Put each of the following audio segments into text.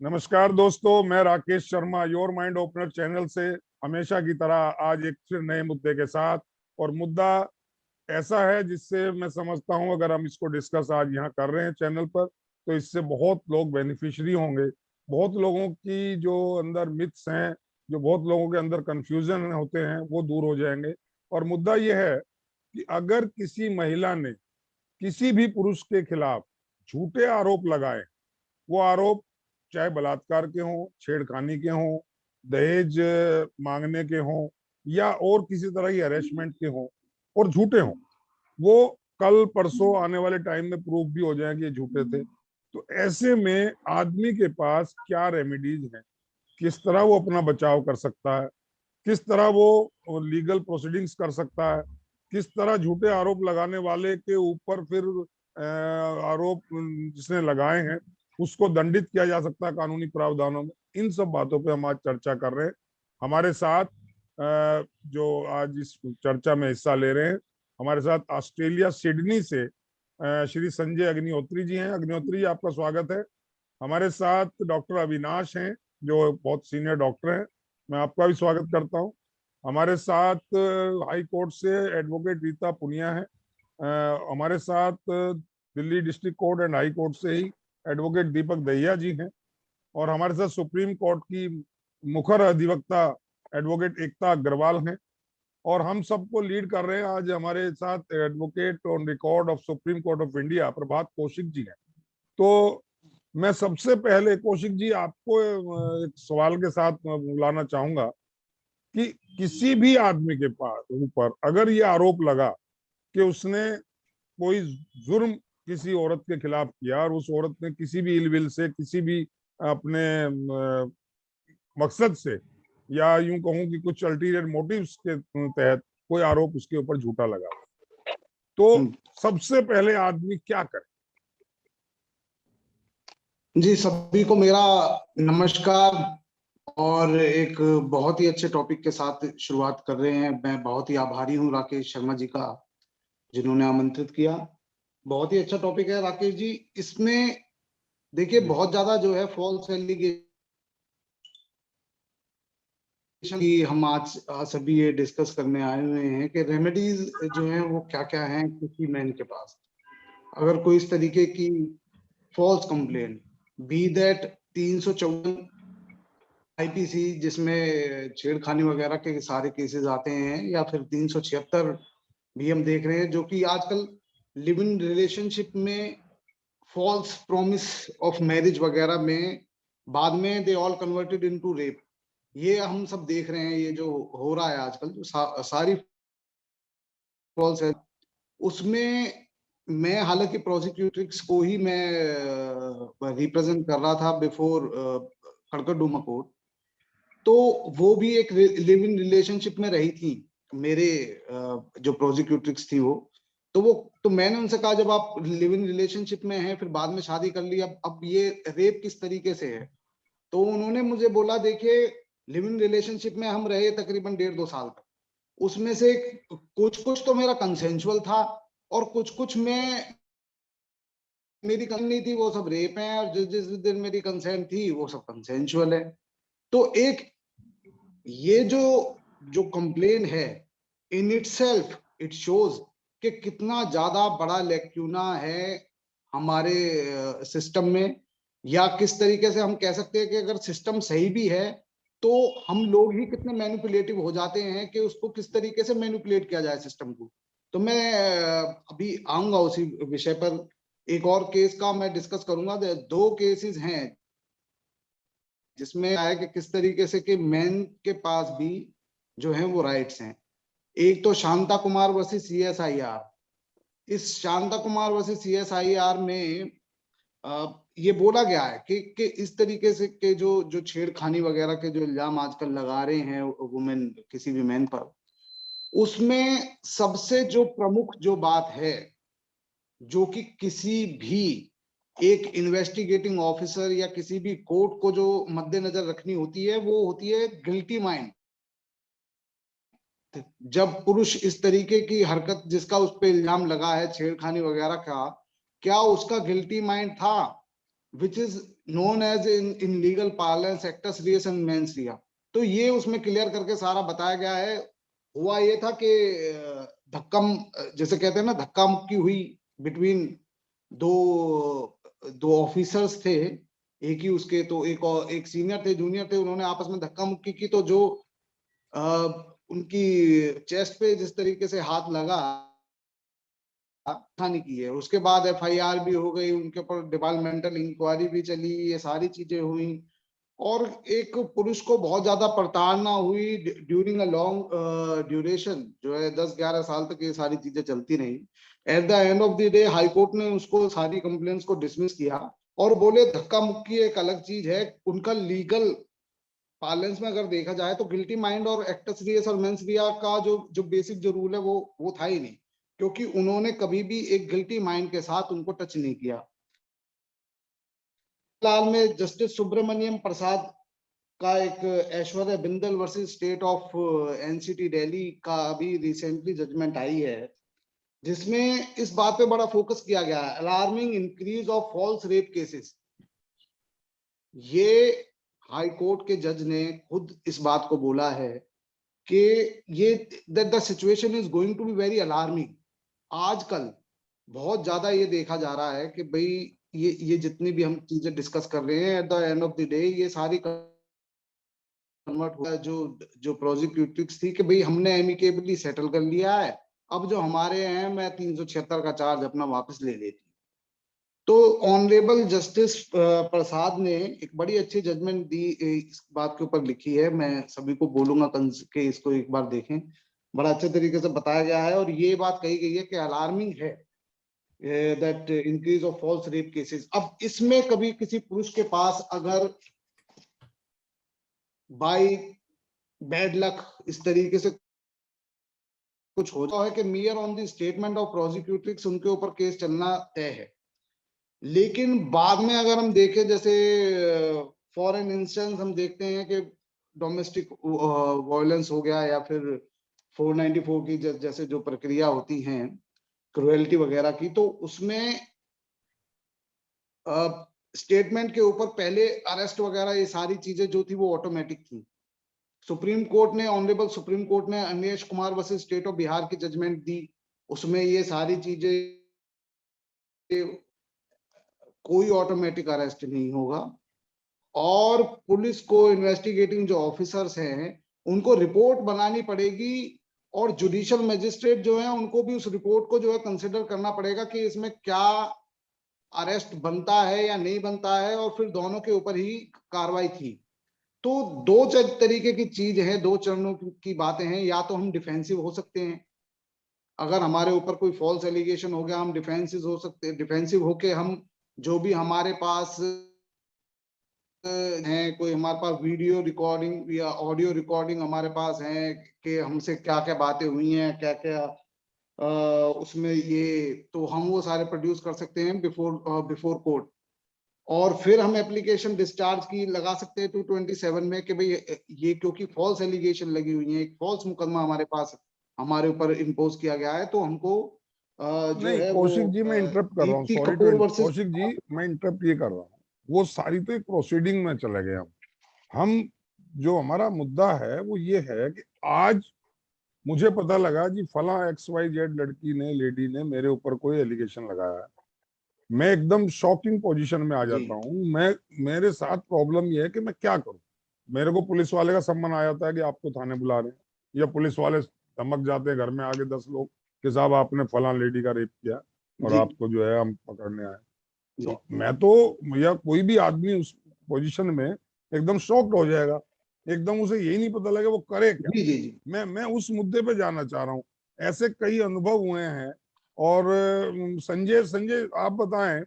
नमस्कार दोस्तों, मैं Rakesh Sharma your mind opener channel से हमेशा की तरह आज एक फिर नए मुद्दे के साथ। और मुद्दा ऐसा है जिससे मैं समझता हूं अगर हम इसको डिस्कस आज यहाँ कर रहे हैं चैनल पर तो इससे बहुत लोग बेनिफिशियरी होंगे। बहुत लोगों की जो अंदर मिथ्स हैं, जो बहुत लोगों के अंदर कंफ्यूजन होते हैं, वो दूर हो जाएंगे। और मुद्दा यह है कि अगर किसी महिला ने किसी भी पुरुष के खिलाफ झूठे आरोप लगाए, वो आरोप चाहे बलात्कार के हों, छेड़खानी के हों, दहेज मांगने के हों या और किसी तरह की हरेसमेंट के हों और झूठे हों, वो कल परसों आने वाले टाइम में प्रूफ भी हो जाए कि ये झूठे थे। तो ऐसे में आदमी के पास क्या रेमेडीज हैं, किस तरह वो अपना बचाव कर सकता है, किस तरह वो लीगल प्रोसीडिंग्स कर सकता है, किस तरह झूठे आरोप लगाने वाले के ऊपर फिर आरोप जिसने लगाए हैं उसको दंडित किया जा सकता है कानूनी प्रावधानों में। इन सब बातों पे हम आज चर्चा कर रहे हैं। हमारे साथ जो आज इस चर्चा में हिस्सा ले रहे हैं, हमारे साथ ऑस्ट्रेलिया सिडनी से श्री संजय अग्निहोत्री जी हैं। अग्निहोत्री जी, आपका स्वागत है। हमारे साथ डॉक्टर अविनाश हैं जो बहुत सीनियर डॉक्टर हैं, मैं आपका भी स्वागत करता हूं। हमारे साथ हाई कोर्ट से एडवोकेट रीता पुनिया है। हमारे साथ Delhi district court and high court से ही एडवोकेट दीपक दहिया जी हैं। और हमारे साथ सुप्रीम कोर्ट की मुखर अधिवक्ता एडवोकेट एकता अग्रवाल हैं। और हम सबको लीड कर रहे हैं आज हमारे साथ advocate on record of Supreme Court of India Prabhat Kaushik ji हैं। तो मैं सबसे पहले कौशिक जी आपको एक सवाल के साथ बुलाना चाहूंगा कि किसी भी आदमी के पास ऊपर अगर ये आरोप लगा कि उसने कोई जुर्म किसी औरत के खिलाफ किया और उस औरत ने किसी भी इलविल से, किसी भी अपने मकसद से या यूं कहूं कि कुछ अल्टीरियर मोटिव्स के तहत कोई आरोप उसके ऊपर झूठा लगा, तो सबसे पहले आदमी क्या करे? जी, सभी को मेरा नमस्कार। और एक बहुत ही अच्छे टॉपिक के साथ शुरुआत कर रहे हैं। मैं बहुत ही आभारी हूं राकेश शर्मा जी का, जिन्होंने आमंत्रित किया। बहुत ही अच्छा टॉपिक है राकेश जी। इसमें देखिए बहुत ज्यादा जो है फॉल्स एलिगेशन की हम आज सभी ये डिस्कस करने आए हुए हैं कि रेमेडीज जो है वो क्या क्या हैं किसी मैन के पास। अगर कोई इस तरीके की false complaint, be that 354 IPC जिसमें छेड़खानी वगैरह के सारे केसेस आते हैं, या फिर 376 भी हम देख रहे हैं, जो कि आजकल लिव इन रिलेशनशिप में फॉल्स प्रॉमिस ऑफ मैरिज वगैरह में बाद में they all converted into rape. ये हम सब देख रहे हैं, ये जो हो रहा है आजकल, जो सारी फॉल्स है। उसमें मैं हालांकि प्रोसिक्यूट्रिक्स को ही मैं रिप्रेजेंट कर रहा था बिफोर कड़कड़डूमा कोर्ट। तो वो भी एक लिव इन रिलेशनशिप में रही थी, मेरे जो प्रोसिक्यूट्रिक्स थी वो। तो मैंने उनसे कहा, जब आप लिव इन रिलेशनशिप में हैं फिर बाद में शादी कर ली, अब ये रेप किस तरीके से है? तो उन्होंने मुझे बोला, देखिए लिव इन रिलेशनशिप में हम रहे तकरीबन 1.5-2 साल तक। उसमें से कुछ कुछ तो मेरा कंसेंशुअल था और कुछ कुछ में मेरी कंसेंट नहीं थी, वो सब रेप है। और जिस जिस दिन मेरी कंसेंट थी वो सब कंसेंशुअल है। तो एक ये जो कंप्लेन है, इन इटसेल्फ इट शोज कि कितना ज्यादा बड़ा लैक्यूना है हमारे सिस्टम में। या किस तरीके से हम कह सकते हैं कि अगर सिस्टम सही भी है तो हम लोग ही कितने मैनिपुलेटिव हो जाते हैं कि उसको किस तरीके से मैनिपुलेट किया जाए सिस्टम को। तो मैं अभी आऊंगा उसी विषय पर। एक और केस का मैं डिस्कस करूंगा। 2 केसेस हैं जिसमें है कि किस तरीके से कि मेन के पास भी जो है वो राइट्स हैं। एक तो शांता कुमार वर्सेस CSIR। इस शांता कुमार वर्सेस CSIR में ये बोला गया है कि इस तरीके से के जो छेड़खानी वगैरह के जो इल्जाम आजकल लगा रहे हैं वुमेन किसी भी मैन पर, उसमें सबसे जो प्रमुख जो बात है, जो कि किसी भी एक इन्वेस्टिगेटिंग ऑफिसर या किसी भी कोर्ट को जो मद्देनजर रखनी होती है, वो होती है गिल्टी माइंड। जब पुरुष इस तरीके की हरकत, जिसका उस पर इल्जाम लगा है छेड़खानी वगैरह का, क्या उसका गिल्टी माइंड था? which is known as in legal parlance actus reus and mens rea। तो ये उसमें क्लियर करके सारा बताया गया है। हुआ ये था कि धक्का, जैसे कहते हैं ना, धक्का मुक्की हुई बिटवीन दो दो ऑफिसर्स थे, एक ही उसके, तो एक और एक सीनियर थे, जूनियर थे, उन्होंने आपस में धक्का मुक्की की। तो जो उनकी चेस्ट पे जिस तरीके से हाथ लगा, थाने की है, उसके बाद एफआईआर भी हो गई, उनके ऊपर डिपार्टमेंटल इंक्वायरी भी चली, ये सारी चीजें हुई। और एक पुरुष को बहुत ज्यादा प्रताड़ना हुई ड्यूरिंग अ लॉन्ग ड्यूरेशन, जो है 10-11 साल तक ये सारी चीजें चलती रही। At the end of the day high court ने उसको सारी कंप्लेंट्स को डिसमिस किया और बोले धक्का मुक्की एक अलग चीज है। उनका लीगल पार्लेंस में अगर देखा जाए तो गिल्टी माइंड और एक्टस रियस और मेंस रिया का जो बेसिक जो रूल है वो था ही नहीं, क्योंकि उन्होंने कभी भी एक गिल्टी माइंड के साथ उनको टच नहीं किया। फिलहाल में जस्टिस सुब्रमण्यम प्रसाद का एक Aishwarya Bindal versus state of NCT Delhi का अभी रिसेंटली जजमेंट आई है, जिसमें इस बात पे बड़ा फोकस किया गया है, alarming increase of false rape cases. ये हाई कोर्ट के जज ने खुद इस बात को बोला है कि ये the situation is going to be very alarming. आजकल बहुत ज्यादा ये देखा जा रहा है कि भाई ये जितनी भी हम चीजें डिस्कस कर रहे हैं, at the end of the day ये सारी कन्वर्ट हुआ है। जो प्रोसिक्यूटिव्स थी कि भाई हमने एमिकेबली सेटल कर लिया है, अब जो हमारे हैं मैं 376 का चार्ज अपना वापस ले लेती। तो ऑनरेबल जस्टिस प्रसाद ने एक बड़ी अच्छी जजमेंट दी, इस बात के ऊपर लिखी है। मैं सभी को बोलूंगा कि इसको एक बार देखें, बड़ा अच्छे तरीके से बताया गया है। और ये बात कही गई है कि अलार्मिंग है that increase of false rape cases. अब इसमें कभी किसी पुरुष के पास अगर बाय बैड लक इस तरीके से कुछ होता है कि mere on the statement of prosecutrix उनके ऊपर केस चलना तय है, लेकिन बाद में अगर हम देखें, जैसे फॉर एन इंस्टेंस हम देखते हैं कि डोमेस्टिक वायलेंस हो गया या फिर 494 की जैसे जो प्रक्रिया होती हैं क्रुएल्टी वगैरह की, तो उसमें स्टेटमेंट के ऊपर पहले अरेस्ट वगैरह ये सारी चीजें जो थी वो ऑटोमेटिक थी। सुप्रीम कोर्ट ने, ऑनरेबल सुप्रीम कोर्ट ने Anilesh Kumar versus state of Bihar की जजमेंट दी, उसमें ये सारी चीजें कोई ऑटोमेटिक अरेस्ट नहीं होगा। और पुलिस को, इन्वेस्टिगेटिंग जो ऑफिसर्स हैं उनको रिपोर्ट बनानी पड़ेगी, और जुडिशियल मजिस्ट्रेट जो है उनको भी उस रिपोर्ट को जो है कंसिडर करना पड़ेगा कि इसमें क्या अरेस्ट बनता है या नहीं बनता है, और फिर दोनों के ऊपर ही कार्रवाई थी। तो दो तरीके की चीज है, दो चरणों की बातें हैं। या तो हम डिफेंसिव हो सकते हैं, अगर हमारे ऊपर कोई फॉल्स एलिगेशन हो गया हम डिफेंसिव हो सकते हैं। डिफेंसिव होके हम जो भी हमारे पास हैं, कोई हमारे पास वीडियो रिकॉर्डिंग या ऑडियो रिकॉर्डिंग हमारे पास है कि हमसे क्या क्या बातें हुई हैं, क्या क्या उसमें ये, तो हम वो सारे प्रोड्यूस कर सकते हैं बिफोर कोर्ट। और फिर हम एप्लीकेशन डिस्चार्ज की लगा सकते हैं 227 में कि भाई ये क्योंकि फॉल्स एलिगेशन लगी हुई है, एक फॉल्स मुकदमा हमारे पास हमारे ऊपर इम्पोज किया गया है, तो हमको जो नहीं है वो कौशिक जी, मैं इंटरप्ट कर रहा हूँ, Deepti sorry to, Kapoor versus. Kaushik ji मैं इंटरप्ट ये कर रहा हूँ। वो सारी तो एक प्रोसीडिंग में चले गए हम जो हमारा मुद्दा है वो ये है कि आज मुझे पता लगा जी फला XYZ लड़की ने, लेडी ने मेरे ऊपर कोई एलिगेशन लगाया है, मैं एकदम शॉकिंग पोजीशन में आ जी जाता हूँ। मेरे साथ प्रॉब्लम ये है कि मैं क्या करूँ। मेरे को पुलिस वाले का सम्मन आ जाता है कि आपको थाने बुला रहे हैं, या पुलिस वाले धमक जाते हैं घर में आगे 10 लोग कि साहब आपने फला लेडी का रेप किया और जी आपको जो है हम पकड़ने आए। जी तो मैं तो, या कोई भी आदमी उस पोजीशन में एकदम शॉक्ड हो जाएगा, एकदम उसे यही नहीं पता लगे वो करे क्या। जी जी जी मैं उस मुद्दे पे जाना चाह रहा हूँ। ऐसे कई अनुभव हुए हैं। और संजय संजय आप बताएं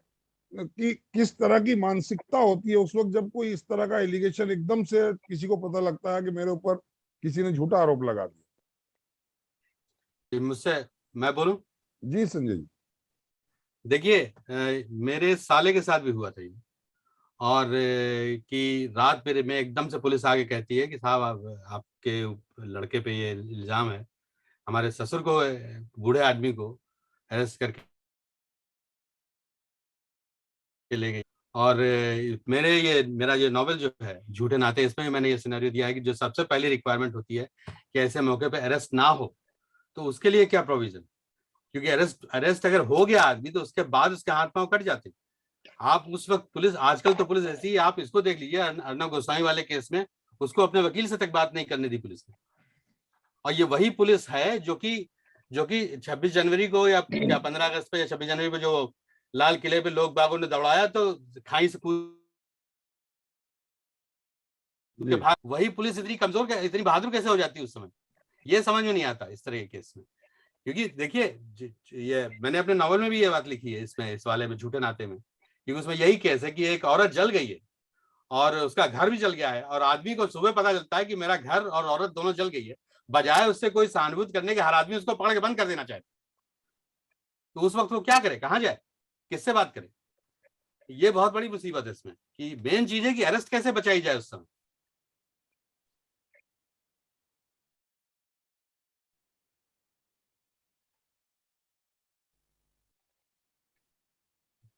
कि किस तरह की मानसिकता होती है उस वक्त जब कोई इस तरह का एलिगेशन एकदम से किसी को पता लगता है कि मेरे ऊपर किसी ने झूठा आरोप लगा दिया। मुझसे मैं बोलूं? जी संजय जी। देखिए, मेरे साले के साथ भी हुआ था ये। और कि रात में एकदम से पुलिस आके कहती है कि साहब आपके लड़के पे ये इल्जाम है। हमारे ससुर को, बूढ़े आदमी को अरेस्ट करके ले गई और मेरा ये नॉवेल जो है झूठे नाते, इसमें भी मैंने ये सिनेरियो दिया है कि जो सबसे पहली रिक्वायरमेंट होती है कि ऐसे मौके पे अरेस्ट ना हो, तो उसके लिए क्या प्रोविजन, क्योंकि अरेस्ट अगर हो गया आदमी तो उसके बाद उसके हाथ पांव कट जाते हैं। आप उस वक्त पुलिस, आजकल तो पुलिस ऐसी है, आप इसको देख लीजिए अर्नब गोस्वामी वाले केस में उसको अपने वकील से तक बात नहीं करने दी पुलिस ने, और ये वही पुलिस है जो कि 26 जनवरी को या 15 अगस्त पे या 26 जनवरी पे जो लाल किले पे लोग बागों ने दौड़ाया तो खाई से कूद के भाग, वही पुलिस इतनी कमजोर, इतनी बहादुर कैसे हो जाती है उस समय, ये समझ में नहीं आता इस तरह के केस में। क्योंकि देखिए ये मैंने अपने नॉवल में भी ये बात लिखी है, इसमें इस वाले में झूठे नाते में, क्योंकि उसमें यही केस है कि एक औरत जल गई है और उसका घर भी जल गया है, और आदमी को सुबह पता चलता है कि मेरा घर और औरत दोनों जल गई है, बजाय उससे कोई सहानुभूति करने के हर आदमी उसको पकड़ के बंद कर देना चाहे, तो उस वक्त वो क्या करे, कहाँ जाए, किससे बात करे। ये बहुत बड़ी मुसीबत है इसमें कि मेन चीज है कि अरेस्ट कैसे बचाई जाए उस समय।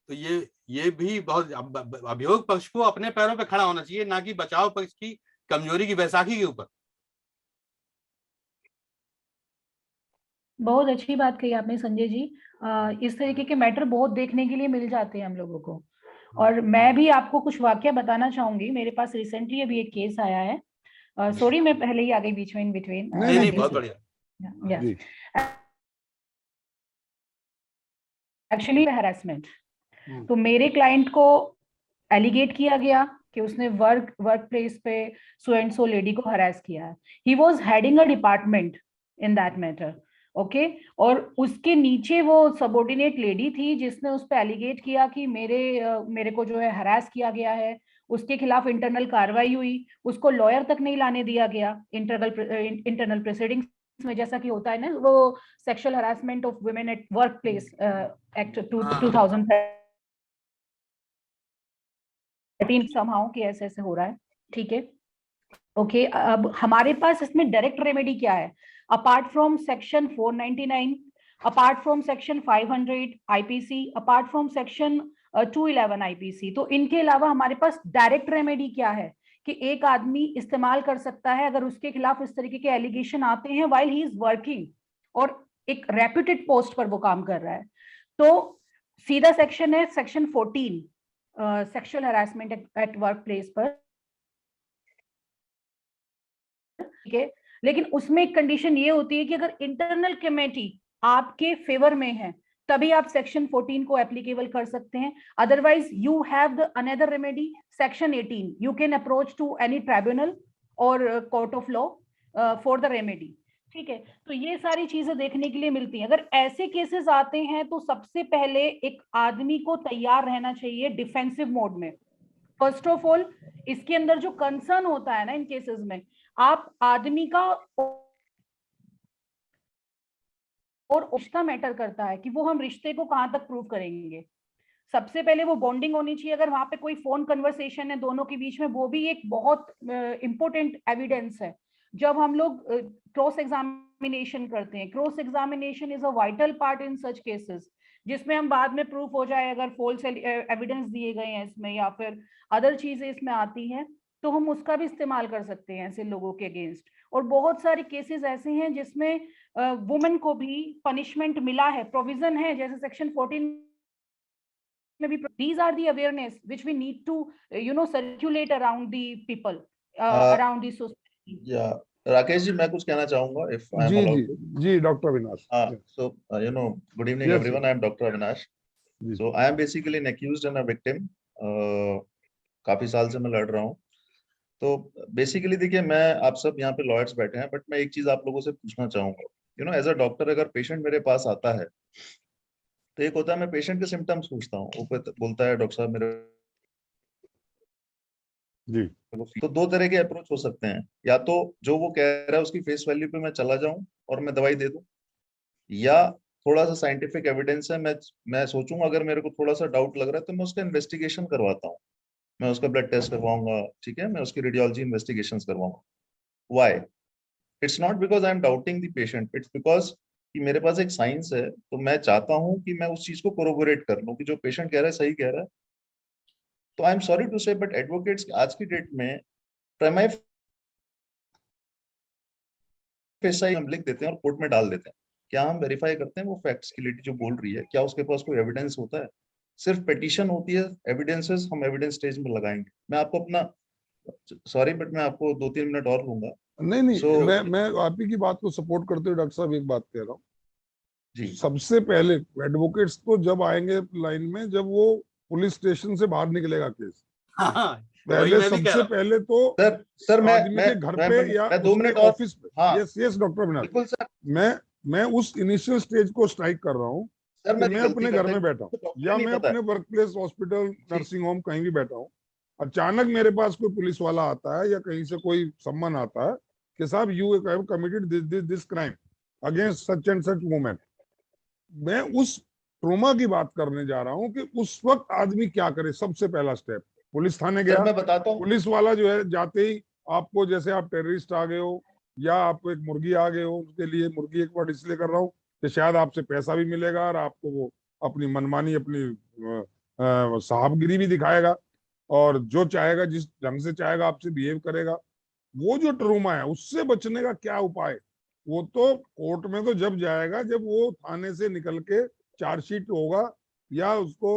तो ये भी बहुत, अभियोग पक्ष को अपने पैरों पे खड़ा होना चाहिए, ना कि बचाव पक्ष की कमजोरी की बैसाखी के ऊपर। बहुत अच्छी बात कही आपने संजय जी। इस तरीके के मैटर बहुत देखने के लिए मिल जाते हैं हम लोगों को, और मैं भी आपको कुछ वाकया बताना चाहूंगी। मेरे पास रिसेंटली अभी एक केस आया है। सॉरी मैं पहले ही आ गई बीच में, इन बिटवीन। नहीं, बहुत बढ़िया। एक्चुअली हैरेसमेंट, तो मेरे क्लाइंट को एलिगेट किया गया कि उसने वर्क प्लेस पे सो एंड सो लेडी को हरास किया है। He was heading a department in that matter, okay. और उसके नीचे वो सबऑर्डिनेट लेडी थी जिसने उस पर एलिगेट किया कि मेरे को जो है हरास किया गया है। उसके खिलाफ इंटरनल कार्रवाई हुई, उसको लॉयर तक नहीं लाने दिया गया इंटरनल प्रोसीडिंग्स में, जैसा कि होता है ना वो sexual harassment of women at work place act 2013 somehow कि ऐसे हो रहा है, ठीक है, ओके। अब हमारे पास इसमें डायरेक्ट रेमेडी क्या है, apart from section 499, apart from section 500 IPC, apart from section 211 IPC, तो इनके अलावा हमारे पास डायरेक्ट रेमेडी क्या है कि एक आदमी इस्तेमाल कर सकता है अगर उसके खिलाफ इस तरीके के एलिगेशन आते हैं व्हाइल ही इज वर्किंग और एक रेप्यूटेड पोस्ट पर वो काम कर रहा है। तो सीधा सेक्शन है section 14, sexual harassment at work place पर, ठीक है। लेकिन उसमें एक कंडीशन ये होती है कि अगर इंटरनल कमेटी आपके फेवर में है तभी आप सेक्शन 14 को एप्लीकेबल कर सकते हैं। Otherwise you have the another remedy section 18, you can approach to any tribunal और court of law for the remedy, ठीक है। तो ये सारी चीजें देखने के लिए मिलती हैं। अगर ऐसे केसेस आते हैं तो सबसे पहले एक आदमी को तैयार रहना चाहिए डिफेंसिव मोड में। फर्स्ट ऑफ ऑल इसके अंदर जो कंसर्न होता है ना इन केसेस में, आप आदमी का और रिश्ता मैटर करता है कि वो हम रिश्ते को कहां तक प्रूव करेंगे। सबसे पहले वो बॉन्डिंग होनी चाहिए। अगर वहां पे कोई फोन कन्वर्सेशन है दोनों के बीच में, वो भी एक बहुत इंपॉर्टेंट एविडेंस है। जब हम लोग क्रॉस एग्जामिनेशन करते हैं, cross examination is a vital part in such cases, जिसमें हम बाद में प्रूफ हो जाए अगर फॉल्स एविडेंस दिए गए हैं इसमें या फिर अदर चीजें इसमें आती हैं, तो हम उसका भी इस्तेमाल कर सकते हैं ऐसे लोगों के अगेंस्ट। और बहुत सारे केसेस ऐसे हैं जिसमें वुमेन को भी पनिशमेंट मिला है, प्रोविजन है, जैसे सेक्शन 14 में भी। these are the awareness which we need to circulate around the people, around the society. Yeah, Rakesh ji मैं कुछ कहना चाहूंगा if I am allowed to. जी doctor Avinash. So good evening everyone. I am Dr. Avinash. So I am basically an accused and a victim. काफी साल से मैं लड़ रहा हूँ। तो बेसिकली देखिए मैं आप सब यहाँ पे लॉयर्स बैठे हैं, बट मैं एक चीज आप लोगों से पूछना चाहूंगा। एज अ डॉक्टर अगर पेशेंट मेरे पास आता है तो एक होता है मैं पेशेंट के सिम्टम्स पूछता हूँ, वो बोलता है डॉक्टर साहब मेरे जी, तो दो तरह के अप्रोच हो सकते हैं। या तो जो वो कह रहा है उसकी फेस वैल्यू पे मैं चला जाऊं और मैं दवाई दे दूं, या थोड़ा सा साइंटिफिक एविडेंस है, मैं सोचूंगा अगर मेरे को थोड़ा सा डाउट लग रहा है तो मैं उसका इन्वेस्टिगेशन करवाता हूँ, मैं उसका ब्लड टेस्ट करवाऊंगा, ठीक है, मैं उसकी रेडियोलॉजी इन्वेस्टिगेशन करवाऊंगा। Why? It's not because I am doubting the patient, it's because कि मेरे पास एक साइंस है, तो मैं चाहता हूँ कि मैं उस चीज को कोरोबोरेट कर लूं कि जो पेशेंट कह रहा है सही कह रहा है। तो आई एम सॉरी टू से बट एडवोकेट्स आज की डेट में प्राइमरी फेसाई हम लिख देते हैं और कोर्ट में डाल देते हैं। क्या हम वेरीफाई करते हैं वो फैक्ट्स की लेडी जो बोल रही है, क्या उसके पास कोई एविडेंस होता है? सिर्फ पिटीशन होती है, एविडेंसेस हम एविडेंस स्टेज में लगाएंगे। मैं आपको अपना, सॉरी बट मैं आपको 2-3 मिनट और लूंगा। नहीं नहीं, So- मैं आप ही की बात को सपोर्ट करते हुए डॉक्टर साहब एक बात कह रहा हूँ। जी सबसे पहले एडवोकेट्स तो जब आएंगे लाइन में, जब वो पुलिस स्टेशन से बाहर निकलेगा केस, हाँ, वही पहले मैं भी कह सबसे रहा हूँ। पहले तो सर मैं आदमी के घर मैं, पे मैं, या मैं 2 उसके मिनट और, ऑफिस पे। हाँ यस यस डॉक्टर अविनाश, बिल्कुल सर। मैं उस इनिशियल स्टेज को स्ट्राइक कर रहा हूँ सर कि मेरी मैं गलती अपने करता घर है, में बैठा हूँ तो डॉक्टर या नहीं मैं पता अपने है। Work place, hospital, nursing home, कहीं भी बैठा हूँ, अचानक मेरे पास कोई पुलिस वाला आता है या कहीं से कोई सम्मन आता है कि साहब you have committed this crime against such and such women. मैं उस ट्रोमा की बात करने जा रहा हूँ कि उस वक्त आदमी क्या करे। सबसे पहला स्टेप, पुलिस थाने सर गया, मैं बताता हूँ, पुलिस वाला जो है जाते ही आपको, जैसे आप टेररिस्ट आ गए हो या आपको एक मुर्गी आ गए हो, उसके लिए मुर्गी एक वर्ड इसलिए कर रहा हूँ कि शायद आपसे पैसा भी मिलेगा और आपको वो अपनी मनमानी, अपनी साहबगिरी भी दिखाएगा और जो चाहेगा, जिस ढंग से चाहेगा आपसे बिहेव करेगा। वो जो ट्रोमा है उससे बचने का क्या उपाय, वो तो कोर्ट में तो जब जाएगा जब वो थाने से निकल के चार्जशीट होगा या उसको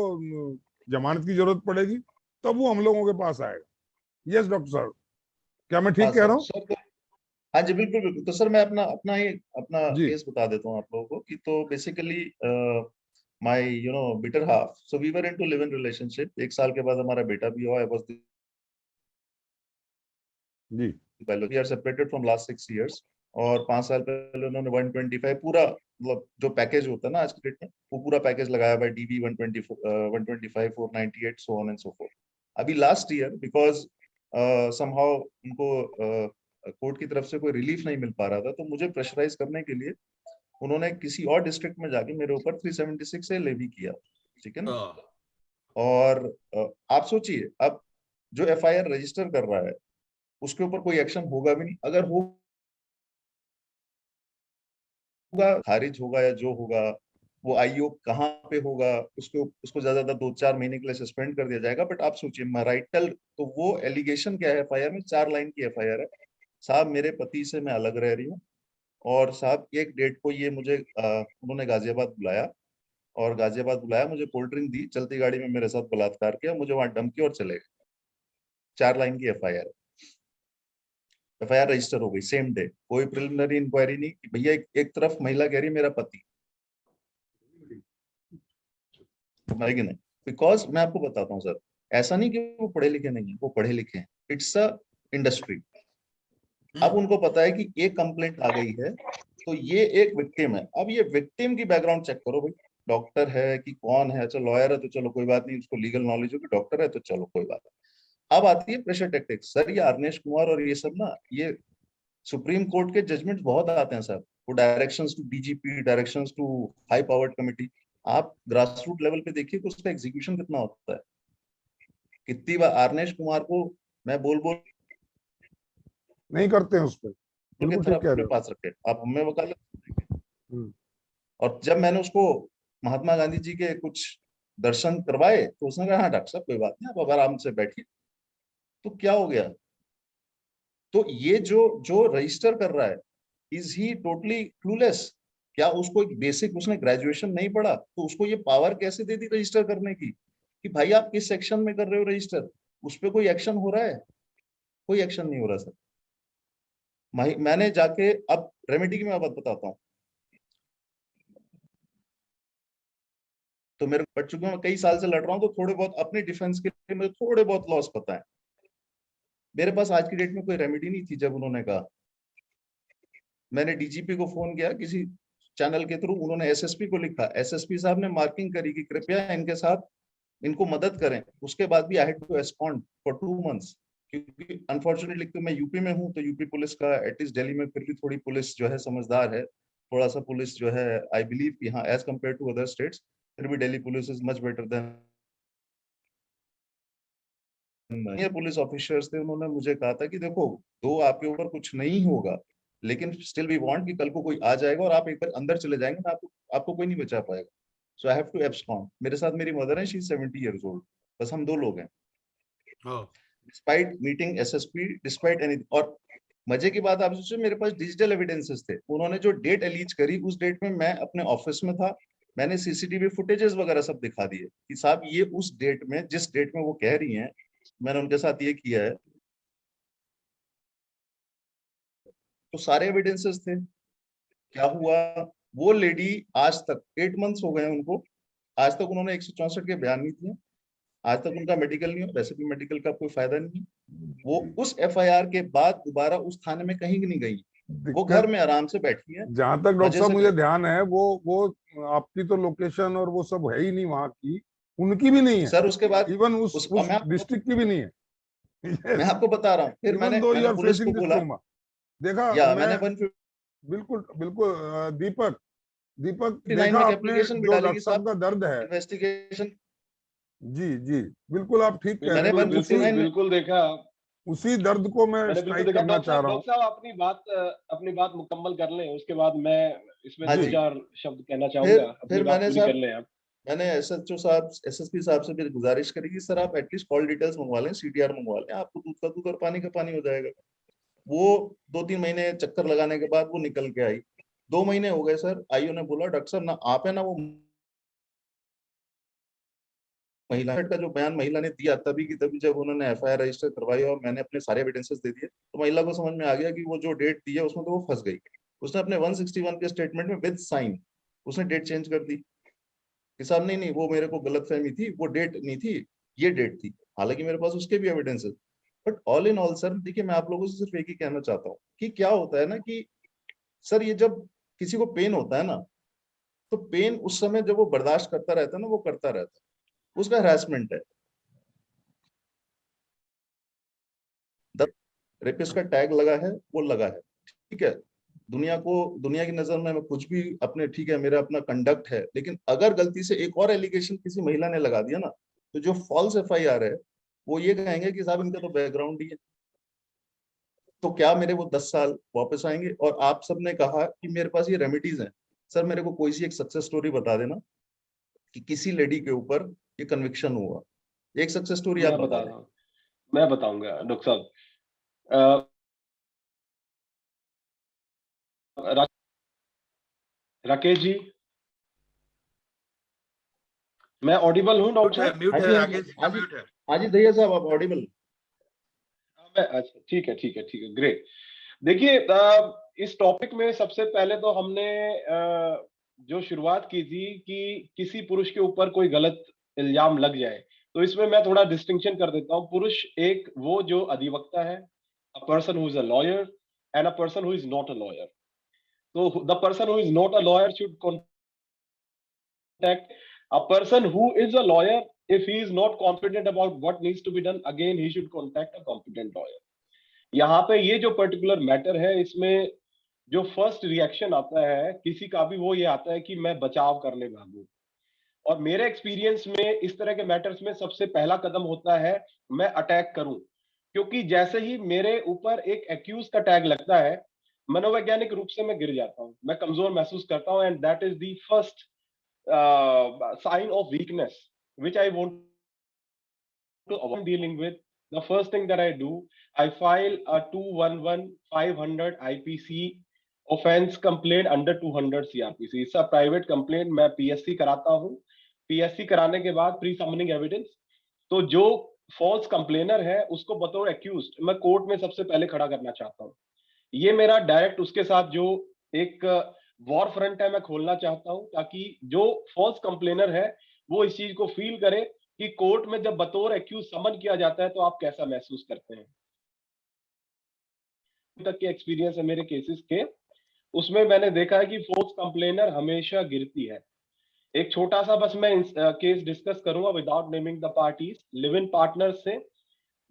जमानत की जरूरत पड़ेगी, तब वो हम लोगों के पास आएगा। यस डॉक्टर साहब, क्या मैं हाँ ठीक कह सर रहा हूँ? सर तो, हाँ जी बिल्कुल बिल्कुल। तो सर मैं अपना अपना ही अपना जी केस बता देता हूँ आप लोगों को कि तो basically my bitter half, so we were into live in relationship. 1 साल के बाद हमारा बेटा भी हुआ। आई वाज जी we are separated from last 6 years. और 5 साल पहले उन्होंने 125 पूरा, मतलब जो पैकेज होता है ना आज की डेट में, वो पूरा पैकेज लगाया हुआ है, DB 124 125 498 so on and so fourth. अभी लास्ट ईयर बिकॉज समहाउ उनको कोर्ट की तरफ से कोई रिलीफ नहीं मिल पा रहा था, तो मुझे प्रेशराइज करने के लिए उन्होंने किसी और डिस्ट्रिक्ट में जाके मेरे ऊपर 376 से लेवी किया, ठीक है ना। और आप सोचिए, अब जो FIR रजिस्टर कर रहा है उसके ऊपर कोई एक्शन होगा भी नहीं। अगर होगा, खारिज होगा या जो होगा, वो IO कहाँ पे होगा, उसको ज्यादा 2-4 महीने के लिए सस्पेंड कर दिया जाएगा। बट आप सोचिए मैराइटल, तो वो एलिगेशन क्या है FIR में, 4 लाइन की FIR है। साहब मेरे पति से मैं अलग रह रही हूँ, और साहब एक डेट को ये मुझे उन्होंने गाजियाबाद बुलाया, और गाजियाबाद बुलाया, मुझे कोल्ड ड्रिंक दी, चलती गाड़ी में मेरे साथ बलात्कार किया, मुझे वहां धमकी और चले गए। 4 लाइन की FIR रजिस्टर हो गई सेम डे। कोई प्रिलिमिनरी इंक्वायरी नहीं कि भैया एक तरफ महिला कह रही मेरा पति, है कि नहीं। बिकॉज मैं आपको बताता हूँ सर, ऐसा नहीं कि वो पढ़े लिखे नहीं है, वो पढ़े लिखे हैं। It's a industry. अब उनको पता है कि एक कंप्लेंट आ गई है तो ये एक विक्टिम है। अब ये विक्टिम की बैकग्राउंड चेक करो भाई, डॉक्टर है कि कौन है। चलो लॉयर है तो चलो कोई बात नहीं, उसको लीगल नॉलेज होगी। डॉक्टर है तो चलो कोई बात नहीं। अब आती है प्रेशर टेक्टिक्स। सर ये अरनेश कुमार और ये सब ना, ये सुप्रीम कोर्ट के जजमेंट बहुत आते हैं सर, वो directions to DGP, directions to high powered committee. आप ग्रास रूट लेवल पे देखिए तो उसका एग्जीक्यूशन कितना होता है। कितनी बार अरनेश कुमार को मैं बोल बोल नहीं करते हैं उस पर, के बिल्कुल सर ठीक कह अपने रहे हो। पास रखे, आप हमें वकालत। हम्म, और जब मैंने उसको महात्मा गांधी जी के कुछ दर्शन करवाए तो उसने कहा हाँ डॉक्टर साहब कोई बात नहीं, आप आराम से बैठिए। तो क्या हो गया? तो ये जो जो रजिस्टर कर रहा है, इज ही टोटली क्लूलेस? क्या उसको एक बेसिक, उसने ग्रेजुएशन नहीं पढ़ा तो उसको ये पावर कैसे दे दी रजिस्टर करने की कि भाई आप किस सेक्शन में कर रहे हो रजिस्टर? उस पर कोई एक्शन हो रहा है? कोई एक्शन नहीं हो रहा सर। मैंने जाके, अब रेमेडी की मैं बात बताता हूँ। तो मेरे बट चूंकि मैं कई साल से लड़ रहा हूँ, तो थोड़े बहुत अपने डिफेंस के लिए मुझे थोड़े बहुत लॉस पता है। मेरे पास आज की डेट में कोई रेमेडी नहीं थी। जब उन्होंने कहा, मैंने DGP को फोन किया किसी चैनल के थ्रू, उन्होंने SSP को लिखा, SSP साहब ने मार्किंग करी कि कृपया इनके साथ इनको मदद करें। उसके बाद भी I had to abscond for 2 months, क्योंकि अनफॉर्चुनेटली तो मैं यूपी में हूँ, तो यूपी पुलिस का, एटलीस्ट दिल्ली में फिर भी थोड़ी पुलिस जो है समझदार है। थोड़ा सा पुलिस जो है, आई बिलीव कि हाँ as compared to other states, फिर भी Delhi police is much better than. ये पुलिस ऑफिसर्स थे, उन्होंने मुझे कहा था कि देखो, दो आपके ऊपर कुछ नहीं होगा, लेकिन स्टिल वी वांट कि कल को कोई आ जाएगा और आप एक बार अंदर चले जाएंगे ना, आपको कोई नहीं बचा पाएगा। सो आई हैव टू एब्सकॉन्ड। मेरे साथ मेरी मदर है, शी इज 70 years old, बस हम 2 लोग हैं। Oh. Despite meeting SSP, despite any. और मजे की बात आप सोचिए, मेरे पास डिजिटल एविडेंसेस थे। उन्होंने जो डेट एलीज करी, उस डेट में मैं अपने ऑफिस में था। मैंने सीसीटीवी फुटेजेस वगैरह सब दिखा दिए कि साहब ये उस डेट में, जिस डेट में वो कह रही हैं, मैंने उनके साथ ये किया है। तो सारे एविडेंसेस थे। क्या हुआ, वो लेडी आज तक 8 मंथ्स हो गए हैं उनको, आज तक उन्होंने 164 के बयान नहीं दिए, आज तक उनका मेडिकल नहीं हो। वैसे भी मेडिकल का कोई फायदा नहीं है। वो उस एफआईआर के बाद दोबारा उस थाने में कहीं नहीं गई। वो घर दिक्कत में आराम से बैठी है, जहां तक डॉक्टर मजे साहब से मुझे बैठी। ध्यान है, वो आपकी तो लोकेशन और वो सब है ही नहीं वहां की, उनकी भी नहीं है, सर उसके बाद इवन उस अब उस डिस्ट्रिक्ट की भी नहीं है। मैं यस, आपको बता रहा हूँ। फिर इवन दो यू मैंने आर पुलिस को फेसिंग दिस बोला, ट्रोमा। देखा या मैं, मैंने बिल्कुल बिल्कुल दीपक, दीपक 159 देखा में एक आपने एप्लीकेशन भी जो डाली कि डॉक्टर साहब साहब का दर्द है। इन्वेस्टिगेशन। जी जी, बिल्कुल आप ठीक कह रहे मैंने हैं, बिल्कुल मैं उसी बिल्कुल 159 में, बिल्कुल देखा। उसी दर्द को मैं मैंने बिल्कुल स्ट्राइक देखा। करना चाह रहा हूँ। डॉक्टर साहब अपनी बात मुकम्मल कर लें, उसके बाद मैं इसमें हाँ दो जी। चार शब्द कहना चाहूंगा। अपनी फिर बात मैंने पूरी कर साहब, लें आप। मैंने एसएचओ साहब, एसएसपी साहब से भी गुजारिश करी कि सर आप एटलीस्ट कॉल डिटेल्स मंगवा लें, सीटीआर मंगवा लें, आपको दूध का दूध और पानी का पानी हो जाएगा। वो 2-3 महीने चक्कर लगाने के बाद वो निकल के आई। 2 महीने हो गए सर, आईओ ने बोला डॉक्टर साहब ना आप है ना वो महिला का जो बयान महिला ने दिया तभी की तभी, जब उन्होंने एफआईआर रजिस्टर करवाई और मैंने अपने सारे एविडेंसेस दे दिए, तो महिला को समझ में आ गया कि वो जो डेट दी है उसमें तो वो फंस गई। उसने अपने 161 के स्टेटमेंट में विद साइन उसने डेट चेंज कर दी कि साहब नहीं नहीं वो मेरे को गलतफहमी थी, वो डेट नहीं थी, ये डेट थी। हालांकि मेरे पास उसके भी एविडेंस है। But all in all sir देखिए, मैं आप लोगों से सिर्फ एक ही कहना चाहता हूँ कि क्या होता है ना कि सर ये जब किसी को पेन होता है ना, तो पेन उस समय जब वो बर्दाश्त करता रहता है ना, वो करता रहता है, उसका हरासमेंट है। रेपिस्ट का टैग लगा है, वो लगा है, ठीक है। दुनिया की नजर में मैं कुछ भी अपने, ठीक है मेरा अपना कंडक्ट है, लेकिन अगर गलती से एक और एलिगेशन किसी महिला ने लगा दिया ना, तो जो फॉल्स एफआईआर है वो ये कहेंगे कि साहब इनका तो बैकग्राउंड ही है। तो क्या मेरे वो 10 साल वापस आएंगे? और आप सबने कहा कि मेरे पास ये रेमेडीज हैं। सर मेरे को कोई सी एक सक्सेस स्टोरी बता देना कि किसी लेडी के ऊपर ये कन्विक्शन हुआ, एक सक्सेस स्टोरी आप मैं बता बता दें। रहा हूँ, मैं बताऊंगा डॉक्टर साहब। रा, राकेश जी, मैं ऑडिबल हूँ डॉक्टर साहब? म्यूट हाँ है जी, हाँ जी, राकेश जी का, हाँ जी, म्यूट है। हाँ जी दैया साहब आप ऑडिबल। अच्छा, ठीक है ठीक है ठीक है, ग्रेट। देखिए, इस टॉपिक में सबसे पहले तो हमने जो शुरुआत की थी कि किसी पुरुष के ऊपर कोई गलत इल्जाम लग जाए, तो इसमें मैं थोड़ा डिस्टिंक्शन कर देता हूँ। पुरुष एक वो जो अधिवक्ता है, a person who is a lawyer, and a person who is not a lawyer. तो the person who is not a lawyer should contact a person who is a lawyer. If he is not confident about what needs to be done, again he should contact a competent lawyer. यहाँ पे ये जो particular matter है, इसमें जो first reaction आता है किसी का भी, वो ये आता है कि मैं बचाव करने भागूं। और मेरे एक्सपीरियंस में इस तरह के मैटर्स में सबसे पहला कदम होता है मैं अटैक करूं, क्योंकि जैसे ही मेरे ऊपर एक एक्यूज का टैग लगता है, मनोवैज्ञानिक रूप से मैं गिर जाता हूं, मैं कमजोर महसूस करता हूं, and that is the first sign of weakness which I want to avoid dealing with. The first thing that I do, I file a 211-500 IPC offense complaint under 200 CRPC. It's a private complaint. मैं PSC कराता हूँ। PSC कराने के बाद pre summoning evidence, तो जो false complainer है उसको बतौर एक्यूज्ड मैं कोर्ट में सबसे पहले खड़ा करना चाहता हूँ। ये मेरा डायरेक्ट उसके साथ जो एक वॉर फ्रंट है मैं खोलना चाहता हूं, ताकि जो फॉल्स कंप्लेनर है वो इस चीज को फील करे कि कोर्ट में जब बतौर एक्यूज समन किया जाता है तो आप कैसा महसूस करते हैं। तक के एक्सपीरियंस है मेरे केसेस के, उसमें मैंने देखा है कि फॉल्स कंप्लेनर हमेशा गिरती है। एक छोटा सा बस मैं केस डिस्कस करूंगा without naming the parties. Live in partners से,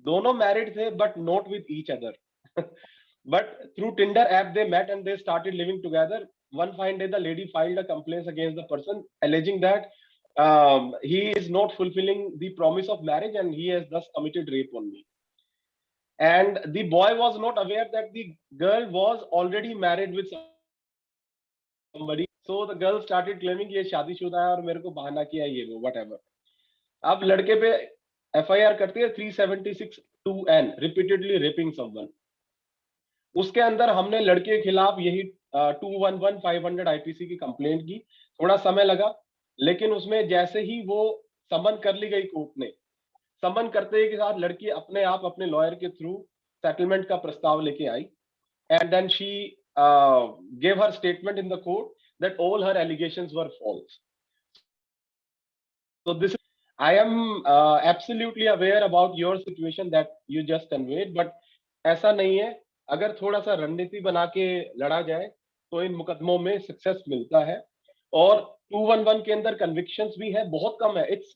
दोनों मैरिड थे but not with each other but through Tinder app they met and they started living together. One fine day the lady filed a complaint against the person alleging that he is not fulfilling the promise of marriage and he has thus committed rape on me. And the boy was not aware that the girl was already married with somebody. So the girl started claiming ये शादीशुदा है और मेरे को बहाना किया ये वो whatever. अब लड़के पे FIR करती है 376(2)N, रिपीटेडली रेपिंग समवन। उसके अंदर हमने लड़के के खिलाफ यही 211-500 IPC की कंप्लेंट की। थोड़ा समय लगा, लेकिन उसमें जैसे ही वो समन कर ली गई कोर्ट ने, समन करते ही के साथ लड़की अपने आप अपने लॉयर के थ्रू सेटलमेंट का प्रस्ताव लेके आई, and then she gave her statement in the court that all her allegations were false. So this is, I am absolutely aware about your situation that you just conveyed, but ऐसा नहीं है। अगर थोड़ा सा रणनीति बना के लड़ा जाए तो इन मुकदमों में सक्सेस मिलता है। और 211 के अंदर कन्विक्शंस भी है, बहुत कम है। इट्स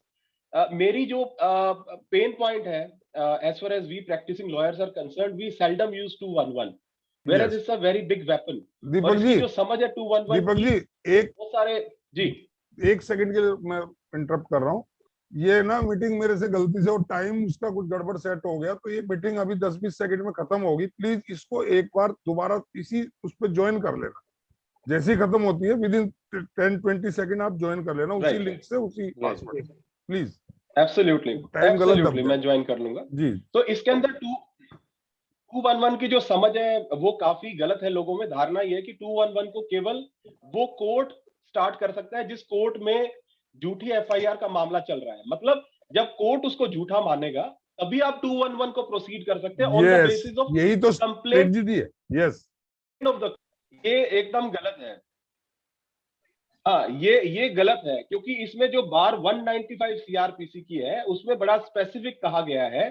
मेरी जो पेन पॉइंट है, as far as we practicing lawyers are concerned, we seldom use 211, whereas it's a very big weapon. दीपक और जी, इसकी जो समझ है 211 दीपक की, जी एक बहुत सारे जी एक सेकंड के लिए मैं इंटरप्ट कर रहा हूँ। ये ना मीटिंग मेरे से गलती से और टाइम उसका कुछ गड़बड़ सेट हो गया, तो ये मीटिंग अभी 10-20 सेकंड में खत्म होगी। प्लीज इसको एक बार दोबारा इसी उस पर ज्वाइन कर लेना। जैसे ही खत्म होती है विद इन 10-20 सेकंड आप ज्वाइन कर लेना, उसी Right. लिंक से, उसी पासवर्ड से, प्लीज। एब्सोल्युटली टाइम गलत दब एब्सोल्युटली गया। मैं ज्वाइन कर लूंगा। जी तो इसके अंदर 211 की जो समझ है वो काफी गलत है। लोगों में धारणा ये है कि 211 को केवल वो कोर्ट स्टार्ट कर सकता है जिस कोर्ट में झूठी FIR का मामला चल रहा है। मतलब जब कोर्ट उसको झूठा मानेगा तभी आप 211 को प्रोसीड कर सकते हैं on the yes, basis of यही तो कंप्लेंट ट्रेजेडी है। यस, ऑफ द, ये एकदम गलत है। हाँ, ये गलत है, क्योंकि इसमें जो बार 195 CRPC की है उसमें बड़ा स्पेसिफिक कहा गया है,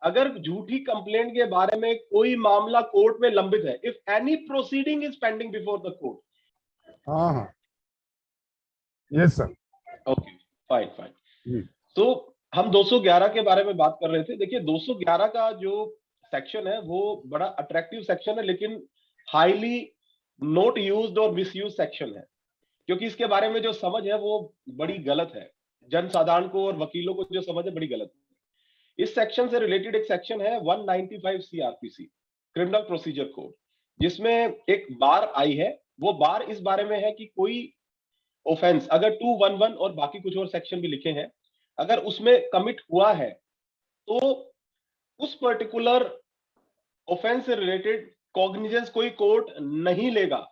अगर झूठी कंप्लेंट के बारे में कोई मामला कोर्ट में लंबित है, if any proceeding is pending before the court. हाँ हाँ, yes sir. Okay, fine fine. जी तो हम 211 के बारे में बात कर रहे थे। देखिए 211 का जो सेक्शन है वो बड़ा अट्रैक्टिव सेक्शन है, लेकिन हाईली नोट यूज्ड और मिसयूज सेक्शन है, क्योंकि इसके बारे में जो समझ है वो बड़ी गलत है। जनसाधारण को और वकीलों को जो समझ है बड़ी गलत है। इस सेक्शन से रिलेटेड एक सेक्शन है 195 CRPC, क्रिमिनल प्रोसीजर कोड, जिसमें एक बार आई है। वो बार इस बारे में है कि कोई ऑफेंस अगर 211 और बाकी कुछ और सेक्शन भी लिखे हैं, अगर उसमें कमिट हुआ है तो उस पर्टिकुलर ऑफेंस से रिलेटेड कॉग्निजेंस कोई कोर्ट नहीं लेगा।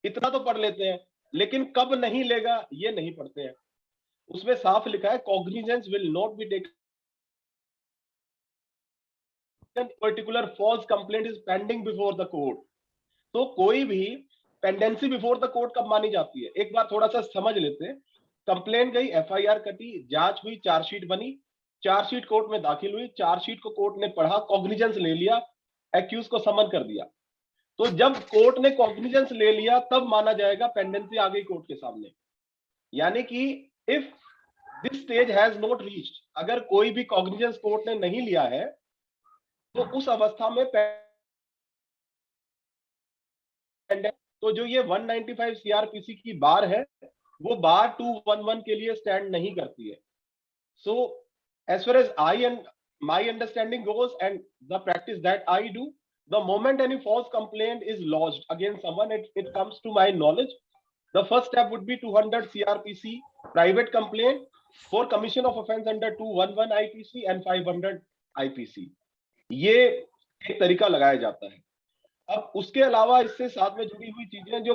इतना तो पढ़ लेते हैं, लेकिन कब नहीं लेगा ये नहीं पढ़ते हैं। उसमें साफ लिखा है cognizance will not be taken particular false complaint is pending before the court. तो कोई भी पेंडेंसी बिफोर द कोर्ट कब मानी जाती है, एक बार थोड़ा सा समझ लेते हैं। कंप्लेंट गई, FIR कटी, जांच हुई, चार्जशीट बनी, चार्जशीट कोर्ट में दाखिल हुई, चार्जशीट को कोर्ट ने पढ़ा, कॉग्निजेंस ले लिया, एक्यूज को समन कर दिया। तो जब कोर्ट ने कॉग्निजेंस ले लिया तब माना जाएगा पेंडेंसी आ गई कोर्ट के सामने। यानी कि if this stage has not reached, अगर कोई भी कॉग्निजेंस कोर्ट ने नहीं लिया है तो उस अवस्था में तो जो ये 195 CRPC की बार है वो बार 211 के लिए स्टैंड नहीं करती है। सो as far as my understanding goes and the practice that I do, the moment any false complaint is lodged against someone, it comes to my knowledge, the first step would be 200 CRPC private complaint for commission of offense under 211 IPC and 500 IPC। ये एक तरीका लगाया जाता है। अब उसके अलावा इससे साथ में जुड़ी हुई चीजें जो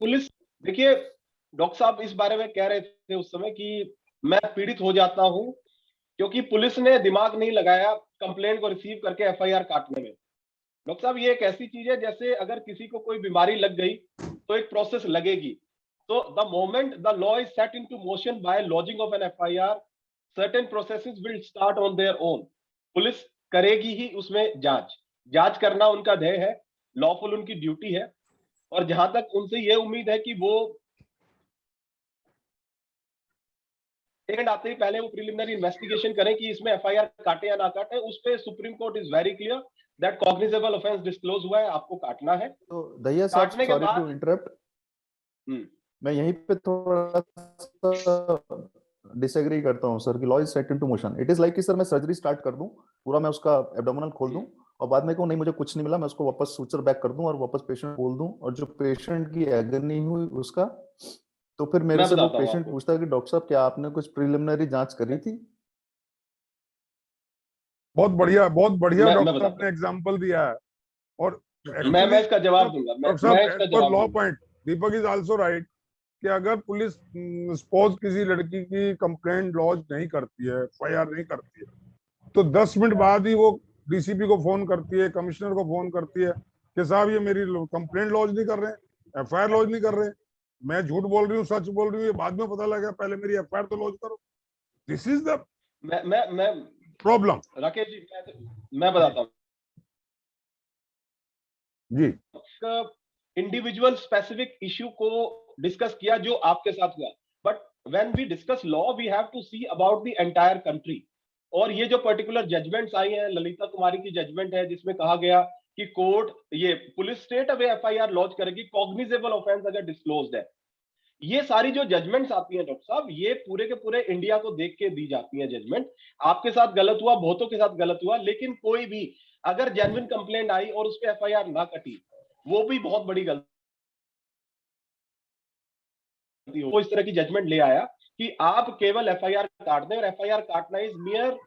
पुलिस, देखिए डॉक्टर साहब इस बारे में कह रहे थे उस समय कि मैं पीड़ित हो जाता हूं क्योंकि पुलिस ने दिमाग नहीं लगाया कंप्लेंट को रिसीव करके FIR काटने में। डॉक्टर साहब ये एक ऐसी चीज है जैसे अगर किसी को कोई बीमारी लग गई तो एक प्रोसेस लगेगी। तो the moment the law is set into motion by lodging of an FIR, certain processes will start on their own. Police करेगी ही उसमें जांच करना उनका ध्येय है, लॉफुल उनकी ड्यूटी है। और जहां तक उनसे ये उम्मीद है कि वो सेकंड आते ही पहले वो प्रिलिमिनरी इन्वेस्टिगेशन करें कि इसमें FIR काटे या ना काटे। उस पे supreme court is very clear that cognizable offence disclose हुआ है, आपको काटना है। तो दहिया साहब, काटने के सॉरी बाद टू इंटरप्ट, मैं यहीं पे थोड़ा सा डिसएग्री करता हूं सर कि law is set into motion. It is like कि सर मैं सर्जरी स्टार्ट कर दूं, पूरा मैं उसका एब्डोमिनल खोल दूं और बाद में कहूं नहीं मुझे कुछ नहीं मिला, मैं उसको वापस सूचर बैक कर दूं और वापस पेशेंट खोल दूं और जो पेशेंट की एगनी हुई उसका तो फिर मेरे मैं से वो बताता हूँ पेशेंट आपको। पूछता है कि डॉक्टर साहब क्या आपने कुछ प्रिलिमिनरी जांच करी थी? बहुत बढ़िया मैं डॉक्टर साहब बताता ने एग्जांपल दिया है। और हूँ, मैं इसका जवाब दूंगा, डॉक्टर मैं साहब इसका एज पर जवाब लॉ दूंगा। Point Deepak is also right कि अगर पुलिस सपोज किसी लड़की की कंप्लेंट लॉन्च नहीं करती है, एफआईआर नहीं करती है, तो 10 मिनट बाद ही वो डीसीपी को फोन करती है, कमिश्नर को फोन करती है कि साहब ये मेरी कंप्लेंट लॉन्च नहीं कर रहे हैं, एफआईआर लॉन्च नहीं कर रहे हैं, मैं झूठ बोल रही हूँ सच बोल रही हूँ ये बाद में पता लगा, पहले मेरी एफआईआर तो लॉन्च करो। This is the main problem. Rakesh ji, मैं बताता हूँ जी इंडिविजुअल स्पेसिफिक इश्यू को डिस्कस किया जो आपके साथ हुआ, but when we discuss law we have to see about the entire country. और ये जो पर्टिकुलर जजमेंट्स आई हैं, ललिता कुमारी की जजमेंट है जिसमें कहा गया कि कोर्ट, ये police straight away FIR launch करेगी कॉग्निजेबल ऑफेंस अगर डिस्क्लोज्ड है। ये सारी जो जजमेंट्स आती हैं डॉक्टर साहब, ये पूरे के पूरे इंडिया को देख के दी जाती हैं जजमेंट। आपके साथ गलत हुआ, बहुतों के साथ गलत हुआ, लेकिन कोई भी अगर जेन्युइन कंप्लेंट आई और उस पर एफआईआर ना कटी, वो भी बहुत बड़ी गलती हो। वो इस तरह की जजमेंट ले आया कि आप केवल एफआईआर काट दें, और एफआईआर काटना is मियर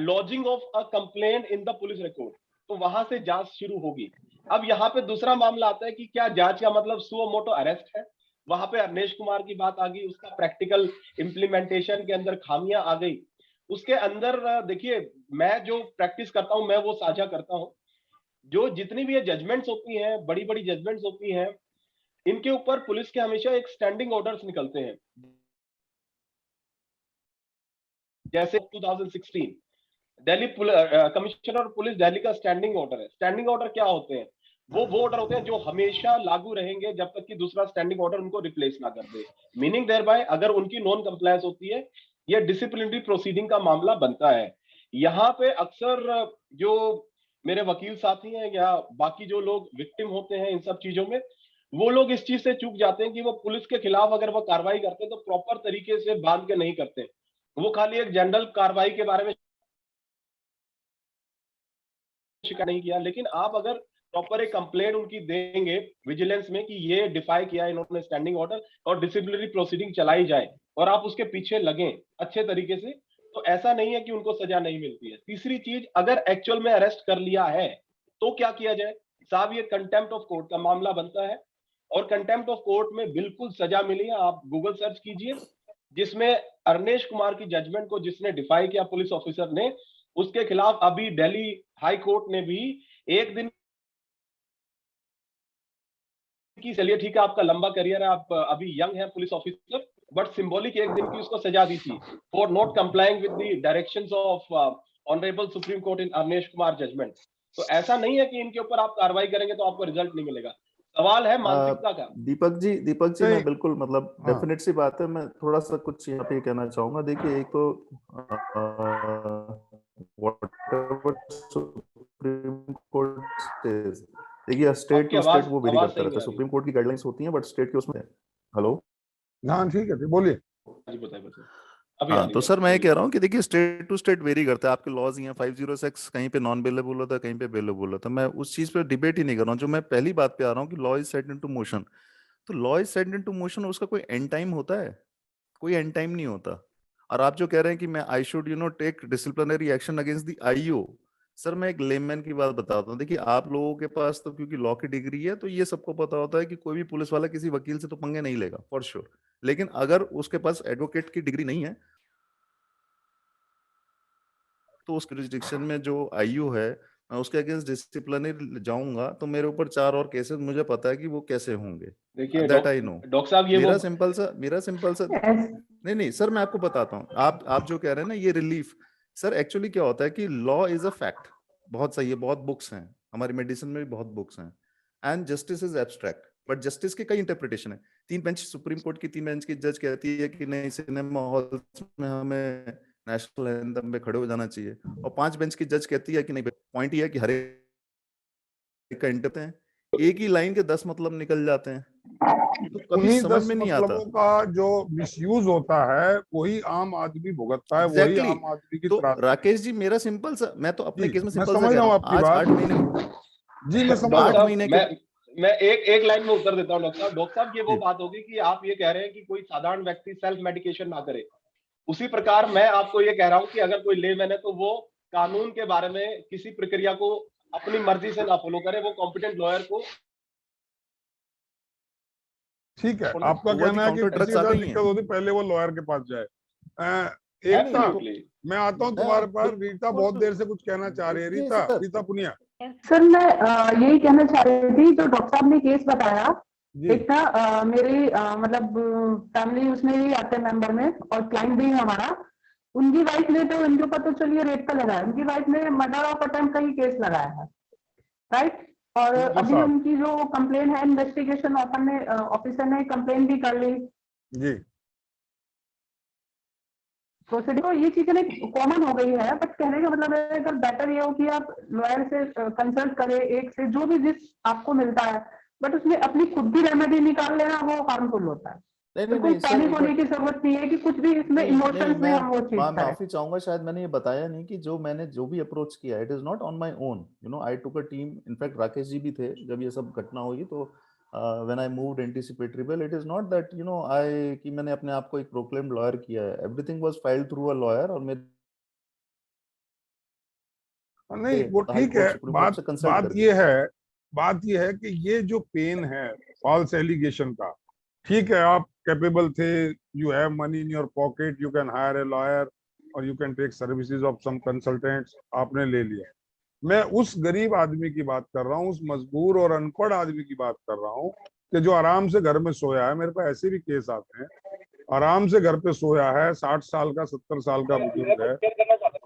lodging of a complaint in the police record, तो वहां से जांच शुरू होगी। अब यहाँ पे दूसरा मामला आता है कि क्या जांच का मतलब सुओ मोटो अरेस्ट है। वहां पे अरनेश कुमार की बात आ गई, उसका प्रैक्टिकल इंप्लीमेंटेशन के अंदर खामियां आ गई। उसके अंदर देखिए, मैं जो प्रैक्टिस करता हूं मैं वो साझा करता हूं। जो जितनी भी ये जजमेंट्स होती हैं, बड़ी बड़ी जजमेंट्स होती हैं, इनके ऊपर पुलिस के हमेशा एक स्टैंडिंग ऑर्डर्स निकलते हैं। जैसे 2016 दिल्ली कमिश्नर पुलिस दिल्ली का स्टैंडिंग ऑर्डर है। स्टैंडिंग ऑर्डर क्या होते हैं? वो ऑर्डर होते हैं जो हमेशा लागू रहेंगे जब तक कि दूसरा स्टैंडिंग ऑर्डर उनको रिप्लेस ना कर दे। मीनिंग देयर बाय अगर उनकी नॉन कंप्लायंस होती है, यह डिसिप्लिनरी प्रोसीडिंग का मामला बनता है। यहाँ पे अक्सर जो मेरे वकील साथी हैं या बाकी जो लोग विक्टिम होते हैं इन सब चीजों में, वो लोग इस चीज से चूक जाते हैं कि वो पुलिस के खिलाफ अगर वो कार्रवाई करते हैं तो प्रॉपर तरीके से बांध के नहीं करते। वो खाली एक जनरल कार्रवाई के बारे में शिकायत नहीं किया, लेकिन आप अगर प्रॉपर एक कंप्लेंट उनकी देंगे विजिलेंस में कि ये डिफाई किया इन्होंने स्टैंडिंग ऑर्डर और डिसिप्लिनरी प्रोसीडिंग चलाई जाए, और आप उसके पीछे लगें अच्छे तरीके से, तो ऐसा नहीं है कि उनको सजा नहीं मिलती है। तीसरी चीज, अगर एक्चुअल में अरेस्ट कर लिया है तो क्या किया जाए? साहब, ये कंटेम्प्ट ऑफ कोर्ट का मामला बनता है, और कंटेम्प्ट ऑफ कोर्ट में बिल्कुल सजा मिली है। आप गूगल सर्च कीजिए, जिसमें अरनेश कुमार की जजमेंट को जिसने डिफाई किया पुलिस ऑफिसर ने, उसके खिलाफ अभी दिल्ली हाई कोर्ट ने भी एक दिन की, चलिए ठीक है आपका लंबा करियर है, आप अभी यंग हैं पुलिस ऑफिसर, बट सिंबॉलिक एक दिन की उसको सजा दी थी for not complying with the directions of honourable supreme court in Arnesh Kumar judgment. तो ऐसा नहीं है कि इनके ऊपर आप कार्रवाई करेंगे तो आपको रिजल्ट नहीं मिलेगा। सवाल है मानसिकता का। दीपक जी नहीं, मैं बिल्कुल मतलब हाँ। डेफिनेट सी बात है। मैं थोड़ा सा कुछ यहाँ पे कहना चाहूंगा। देखिए, एक तो whatever सुप्रीम कोर्ट says, देखिए स्टेट आपकी टू स्टेट वो वेरी आवाज करता सही रहता है। नहीं आ रही। सुप्रीम कोर्ट की गाइडलाइंस होती हैं बट स्टेट के उसमें। हेलो, हाँ ठीक है, बोलिए। जी बताइए अभी आ हाँ, रही तो है, सर मैं ये बोलिए। कह रहा हूँ कि देखिए स्टेट टू स्टेट वेरी करता है। आपके लॉज यहाँ 506 कहीं पे नॉन बेलेबल होता है, कहीं पे बेलेबल होता है। मैं उस चीज पे डिबेट ही नहीं कर रहा हूँ। जो मैं पहली बात पे आ रहा हूँ कि law is set into motion, तो law is set into motion, उसका कोई एंड टाइम होता है? कोई एंड टाइम नहीं होता। और आप जो कह रहे हैं कि मैं I should take disciplinary action against the IO, sir मैं एक लेमैन की बात बताता हूँ। देखिए, आप लोगों के पास तो क्योंकि लॉ की डिग्री है तो ये सबको पता होता है कि कोई भी पुलिस वाला किसी वकील से तो पंगे नहीं लेगा फॉर श्योर। लेकिन अगर उसके पास एडवोकेट की डिग्री नहीं है तो उस जुरिसडिक्शन में जो आईयू है, मैं उसके अगेंस्ट डिसिप्लिनरी जाऊंगा तो मेरे ऊपर 4 और केसेस मुझे पता है कि वो कैसे होंगे। देखिए दैट आई नो। डॉक्टर साहब, ये मेरा वो सिंपल सा नहीं सर, मैं आपको बताता हूँ। आप जो कह रहे हैं ना ये रिलीफ, सर एक्चुअली क्या होता है कि लॉ इज अ फैक्ट। बहुत सही है, बहुत बुक्स हैं, हमारी मेडिसिन में भी बहुत बुक्स हैं। And justice is abstract, but justice के कई इंटरप्रिटेशन है। 3 बेंच सुप्रीम कोर्ट की 3 बेंच की जज कहती है कि नहीं, सिनेमा हॉल में हमें नेशनल एंथम पे खड़े हो जाना चाहिए, और 5 बेंच की जज कहती है कि नहीं। पॉइंट ये है कि हर एक का इंटर है, एक ही लाइन के 10 मतलब निकल जाते हैं, तो कभी उन्हीं समझ 10 में नहीं आता। मतलबों का जो मिसयूज होता है वही आम आदमी भुगतता है, वही एग्जैक्टली आम आदमी की तो त्रासदी। राकेश जी, मेरा सिंपल सा, मैं तो अपने जी केस में मैं सिंपल सा समझ कह रहा रहा हूँ हूँ। आपकी आज बात। 8 महीने जी मैं समझ डॉक्टर रहा 8 हूँ। साहब, महीने के मैं मैं एक लाइन में उत्तर देता हूँ डॉक्टर साहब। डॉक्टर साहब, ये वो बात होगी कि आप ये कह रहे हैं कि कोई साधारण व्यक्ति सेल्फ मेडिकेशन ना करे। उसी प्रकार मैं आपको ये कह रहा हूँ कि अगर कोई लेमैन है तो वो कानून के बारे में किसी प्रक्रिया को अपनी मर्जी से ना फॉलो करे, वो कॉम्पिटेंट लॉयर को। ठीक है, आपका कहना है कि किसी के साथ दिक्कत होती पहले वो लॉयर के पास जाए। एकता, मैं आता हूँ तुम्हारे पास। रीता बहुत देर से कुछ कहना चाह रही है। रीता पुनिया। सर मैं यही कहना चाह रही थी, जो डॉक्टर साहब ने केस बताया, एक था मेरी मतलब फैमिली उसमें ही आते मेंबर में, और क्लाइंट भी हमारा, उनकी वाइफ ने तो, इनके ऊपर तो चलिए रेप का लगाया, उनकी वाइफ ने मर्डर ऑफ अटेम्प्ट का ही केस लगाया है, राइट। और अभी उनकी जो कंप्लेन है, इन्वेस्टिगेशन ऑफिसर ने कंप्लेन भी कर ली जी। प्रोसीडिंग, तो ये चीजें कॉमन हो गई है। बट कहने का मतलब है, अगर बेटर ये हो कि आप लॉयर से कंसल्ट करें, एक से जो भी जिस आपको मिलता है, बट उसमें अपनी खुद भी रेमेडी निकाल लेना वो हार्मफुल होता है। बिल्कुल पैनिक होने की जरूरत नहीं है कि कुछ भी इसमें इमोशंस में हम वो चीज मैं माफी चाहूंगा, शायद मैंने ये बताया नहीं कि मैंने जो भी अप्रोच किया, it is not on my own, you know, I took a team. In fact Rakesh ji भी थे जब ये सब घटना हुई, तो when I moved anticipatory bail, it is not that you know I कि मैंने अपने आप को एक प्रोक्लेम्ड लॉयर किया है। Everything was filed through a lawyer, और मेरे नहीं वो ठीक है। बात ये है कि ये जो पेन है फॉल्स एलिगेशन का, ठीक है, आप कैपेबल थे, you have money in your pocket, you can hire a lawyer और you can take services of some consultants, आपने ले लिया। मैं उस गरीब आदमी की बात कर रहा हूँ, उस मजबूर और अनपढ़ आदमी की बात कर रहा हूँ कि जो आराम से घर में सोया है। मेरे पास ऐसे भी केस आते हैं, आराम से घर पे सोया है, 60 साल का 70 साल का बुजुर्ग है,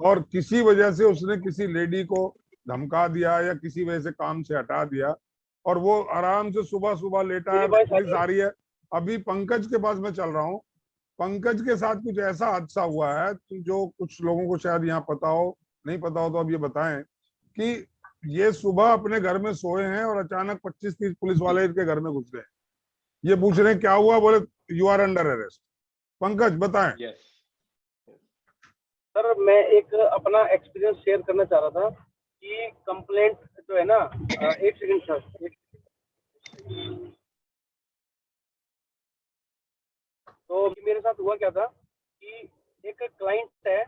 और किसी वजह से उसने किसी लेडी को धमका दिया या किसी वजह से काम से हटा दिया, और वो आराम से सुबह सुबह लेटा है, पुलिस आ रही है। अभी पंकज के पास मैं चल रहा हूँ, पंकज के साथ कुछ ऐसा हादसा हुआ है जो कुछ लोगों को शायद यहाँ पता हो, नहीं पता हो तो अब ये बताएं कि ये सुबह अपने घर में सोए हैं और अचानक 25-30 पुलिस वाले इनके घर में घुस गए। ये पूछ रहे हैं क्या हुआ, बोले you are under arrest. Pankaj बताएं। सर मैं एक अपना एक्सपीरियंस शेयर करना चाह रहा था कि कंप्लेंट जो है ना, एक सेकंड सर, तो मेरे साथ हुआ क्या था कि एक क्लाइंट है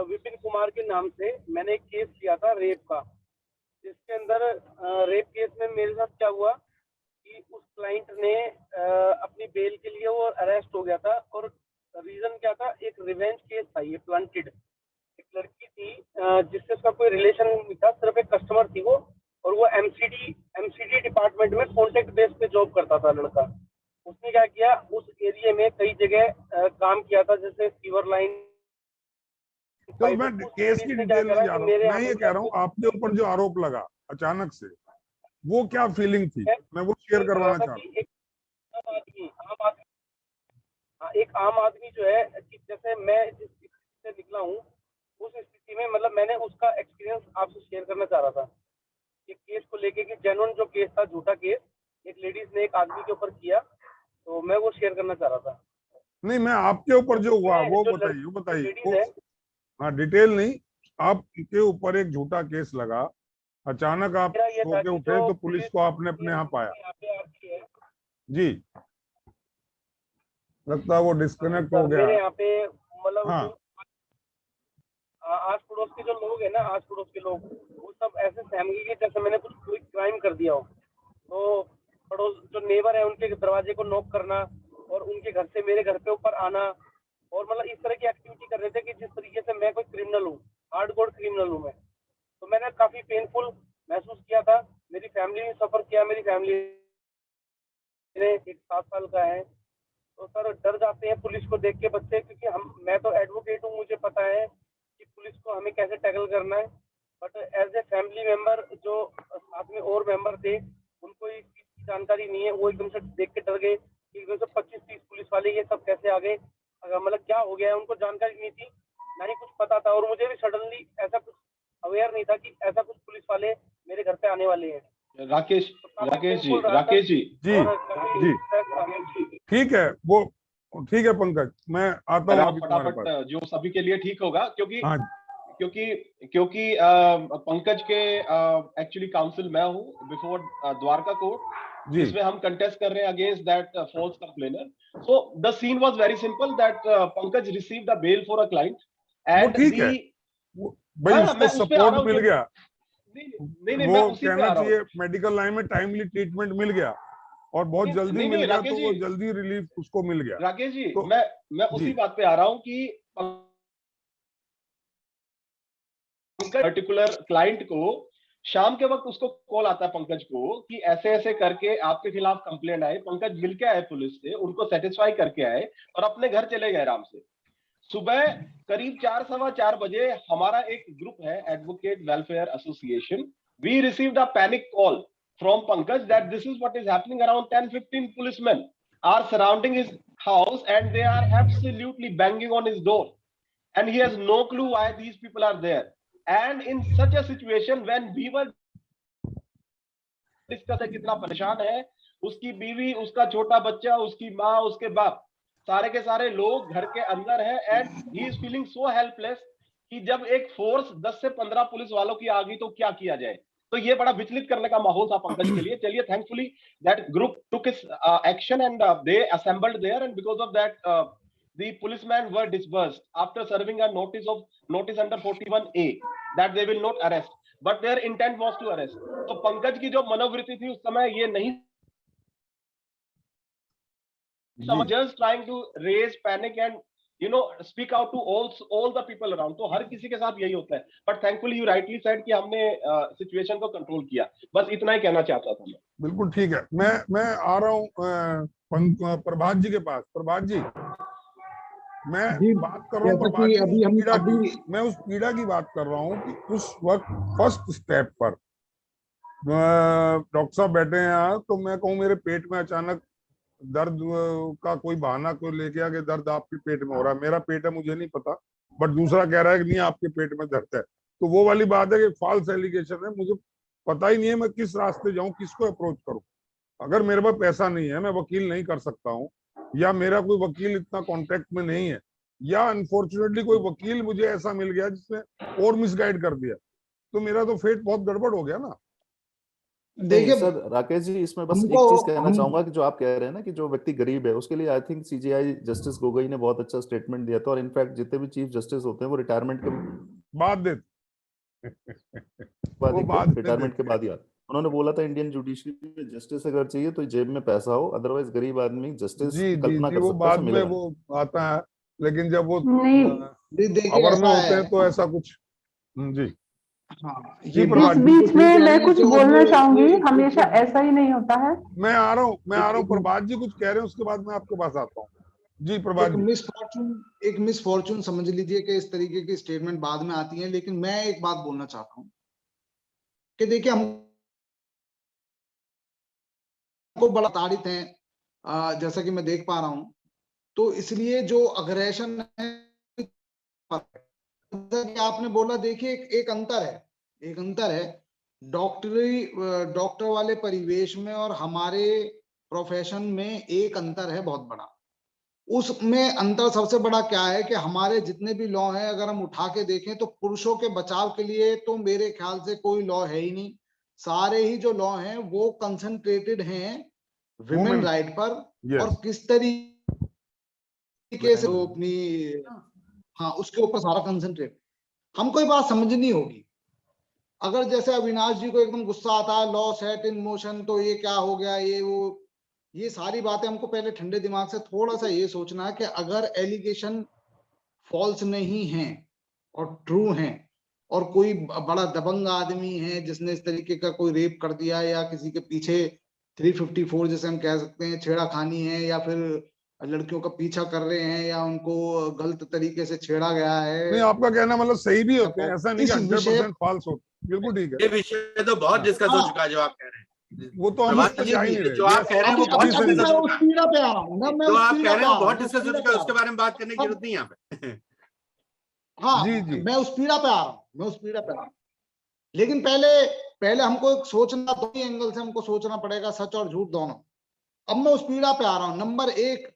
विपिन कुमार के नाम से, मैंने एक केस किया था रेप का, जिसके अंदर रेप केस में मेरे साथ क्या हुआ कि उस क्लाइंट ने अपनी बेल के लिए वो अरेस्ट हो गया था, और रीजन क्या था, एक रिवेंज केस था ये प्लांटेड। एक लड़की थी जिससे उसका कोई रिलेशन नहीं था, सिर्फ एक कस्टमर थी वो, और वो एमसीडी डिपार्टमेंट में कॉन्ट्रैक्ट बेस पे जॉब करता था लड़का। उसने क्या किया, उस एरिया में कई जगह काम किया था, जैसे सीवर लाइन। तो मैं केस की डिटेल नहीं जा रहा हूँ, मैं ये कह रहा हूँ आपके ऊपर जो आरोप लगा अचानक से, वो क्या फीलिंग थी, मैं वो शेयर करवाना चाह रहा हूँ। एक आम आदमी जो है कि जैसे मैं जिस स्थिति से निकला हूँ, उस स्थिति में मतलब मैंने उसका एक्सपीरियंस आपसे शेयर करना चाह रहा था कि केस को लेके कि जेन्युइन जो केस था, झूठा केस एक लेडीज ने एक आदमी के ऊपर किया, तो मैं वो शेयर करना चाह रहा था। नहीं, मैं आपके ऊपर जो हुआ वो बताइए। हाँ, डिटेल नहीं, आपके ऊपर एक झूठा केस लगा, अचानक आप सो के उठे तो पुलिस को आपने अपने यहाँ पाया जी। लगता है वो डिस्कनेक्ट हो गया। मेरे यहाँ पे मतलब आस पड़ोस के जो लोग हैं ना, आस पड़ोस के लोग, वो सब ऐसे फैमिली के, जैसे मैंने कोई क्राइम कर दिया हो तो पड़ोस जो नेबर है उनके दरवाजे को नॉक करना और उनके घर से मेरे घर पे ऊपर आना, और मतलब इस तरह की एक्टिविटी कर रहे थे कि जिस तरीके से मैं कोई क्रिमिनल हूँ, हार्डकोर क्रिमिनल हूँ मैं। तो मैंने काफी पेनफुल महसूस किया था, मेरी फैमिली ने सफर किया, मेरी फैमिली ने, एक 7 साल का है, तो सर डर जाते हैं पुलिस को देख के बच्चे, क्योंकि मैं तो एडवोकेट हूँ, मुझे पता है कि पुलिस को हमें कैसे टैकल करना है, but as a family member जो साथ में और मेंबर थे उनको इस चीज की जानकारी नहीं है, वो एकदम से देख के डर गए कि एकदम से 25-30 पुलिस वाले ये सब कैसे आ गए, मतलब क्या हो गया है, उनको जानकारी नहीं थी, ना ही कुछ पता था, और मुझे भी सडनली ऐसा कुछ अवेयर नहीं था कि ऐसा कुछ पुलिस वाले मेरे घर पे आने वाले हैं। राकेश जी ठीक है, वो ठीक है पंकज, मैं आता हूँ फटाफट जो सभी के लिए ठीक होगा, क्योंकि क्योंकि पंकज के एक्चुअली काउंसिल मैं हूँ बिफोर द्वारका कोर्ट, जी जिसमें हम कंटेस्ट कर रहे हैं against that false complainer. So the scene was very simple that Pankaj received a bail for a client वो एंड ठीक है, भाई उसको मैं उस पे आ रहा सपोर्ट हूँ मिल गया, नहीं मैं वो उसी पे कहना आ रहा चाहिए हूँ। मेडिकल लाइन में टाइमली ट्रीटमेंट मिल गया और बहुत जल्दी नहीं मिल गया, राकेश तो वो जी, जल्दी रिलीफ उसको मिल गया। राकेश जी तो मैं उसी जी बात पे आ रहा हूँ कि पर्टिकुलर क्लाइंट को शाम के वक्त उसको कॉल आता है पंकज को कि ऐसे ऐसे करके आपके खिलाफ कंप्लेंट आए। पंकज मिल के आए पुलिस से, उनको सेटिस्फाई करके आए और अपने घर चले गए आराम से। सुबह करीब 4-4:15 बजे हमारा एक ग्रुप है, advocate welfare association, we received a panic call from Pankaj that this is what is happening. Around 10-15 policemen are surrounding his house and they are absolutely banging on his door and he has no clue why these people are there. And in such a situation when we were discussing कितना परेशान है, उसकी बीवी, उसका छोटा बच्चा, उसकी माँ, उसके बाप, सारे के सारे लोग घर के अंदर है and he is feeling so helpless कि जब एक फोर्स 10 से 15 पुलिस वालों की आ गई तो क्या किया जाए। तो ये बड़ा विचलित करने का माहौल था पंकज के लिए। चलिए thankfully that group took its action and they assembled there and because of that the policemen were disbursed after serving a notice under 41A that they will not arrest, but their intent was to arrest. तो पंकज की जो मनोवृत्ति थी उस समय ये नहीं, just trying to raise panic and speak out to all the people around. तो हर किसी के साथ यही होता है, but thankfully you rightly said कि हमने सिचुएशन को कंट्रोल किया। बस इतना ही कहना चाहता था मैं। बिल्कुल ठीक है। मैं आ रहा हूँ प्रभात जी के पास। प्रभात जी, मैं बात कर रहा हूँ प्रभात जी उस पीड़ा की, मैं उस पीड़ा की बात कर रहा हूँ कि उस वक्त फर्स्ट स्टेप पर डॉक्टर साहब बैठे हैं यहाँ, तो मैं कहूँ मेरे पेट में अचानक दर्द का कोई बहाना कोई लेके आ कि दर्द आपके पेट में हो रहा है। मेरा पेट है, मुझे नहीं पता, बट दूसरा कह रहा है कि नहीं आपके पेट में दर्द है। तो वो वाली बात है कि फॉल्स एलिगेशन है, मुझे पता ही नहीं है मैं किस रास्ते जाऊं, किसको अप्रोच करूं। अगर मेरे पास पैसा नहीं है, मैं वकील नहीं कर सकता हूँ, या मेरा कोई वकील इतना कॉन्टेक्ट में नहीं है, या अनफॉर्चुनेटली कोई वकील मुझे ऐसा मिल गया जिसने और मिसगाइड कर दिया, तो मेरा तो फेट बहुत गड़बड़ हो गया ना। देखिए सर, राकेश जी इसमें बस एक चीज कहना चाहूंगा कि जो आप कह रहे हैं ना कि जो व्यक्ति गरीब है उसके लिए I think CJI justice Gogoi ने बहुत अच्छा स्टेटमेंट दिया था, और इनफैक्ट जितने भी चीफ जस्टिस होते हैं वो रिटायरमेंट के बाद रिटायरमेंट के बाद ही आते। उन्होंने बोला था इंडियन जुडिशरी में जस्टिस अगर चाहिए तो जेब में पैसा हो, अदरवाइज गरीब आदमी जस्टिस कल्पना कर वो सकता बाद है, में वो आता है, लेकिन जब वो देखिए खबर में होते हैं तो ऐसा कुछ जी। हाँ, इस बीच में मैं कुछ बोलना चाहूंगी, हमेशा ऐसा ही नहीं होता है। मैं आ रहा हूँ प्रभात जी कुछ कह रहे हैं, उसके बाद मैं आपके पास आता हूँ। जी प्रभात जी। एक मिसफॉर्चून समझ लीजिए कि इस तरीके की स्टेटमेंट बाद में आती है, लेकिन मैं एक बात बोलना चाहता हूँ कि देखिए हमको बड़ा ताड़ित है, जैसा कि मैं देख पा रहा हूँ, तो इसलिए जो अग्रेशन है कि आपने बोला, देखिए एक अंतर है डॉक्टर वाले परिवेश में और हमारे प्रोफेशन में एक अंतर है बहुत बड़ा। उसमें अंतर सबसे बड़ा क्या है कि हमारे जितने भी लॉ हैं अगर हम उठा के देखें तो पुरुषों के बचाव के लिए तो मेरे ख्याल से कोई लॉ है ही नहीं। सारे ही जो लॉ हैं वो कंसंट्रेटेड हैं विमेन राइट पर, और किस तरीके से वो अपनी उसके ऊपर सारा कंसंट्रेट। हमको ये बात समझनी होगी, अगर जैसे अविनाश जी को एकदम गुस्सा आता है लॉ सेट इन मोशन, तो ये क्या हो गया, ये सारी बातें हमको पहले ठंडे दिमाग से थोड़ा सा ये सोचना है कि अगर एलिगेशन फॉल्स नहीं है और ट्रू है, और कोई बड़ा दबंग आदमी है जिसने इस तरीके का कोई रेप कर दिया, या किसी के पीछे 354 जैसे हम कह सकते हैं छेड़ाखानी है, या फिर लड़कियों का पीछा कर रहे हैं, या उनको गलत तरीके से छेड़ा गया है। नहीं, आपका कहना मतलब सही भी होते हैं, ऐसा नहीं कि 100% फॉल्स होते। बिल्कुल ठीक है, ये विषय तो बहुत डिस्कस हो चुका है जो आप कह रहे हैं, वो तो हम उस पर जा ही नहीं रहे। जो आप कह रहे हैं वो बहुत डिस्कस हो चुका है, जो आप कह रहे हैं वो बहुत डिस्कस हो चुका है, उसके बारे में बात करने की जरूरत नहीं है यहाँ पे। हाँ जी, मैं उस पीड़ा पे आ रहा हूँ, लेकिन पहले हमको सोचना, दो ही एंगल से हमको सोचना पड़ेगा, सच और झूठ दोनों। अब मैं उस पीड़ा पे आ रहा हूँ। नंबर एक,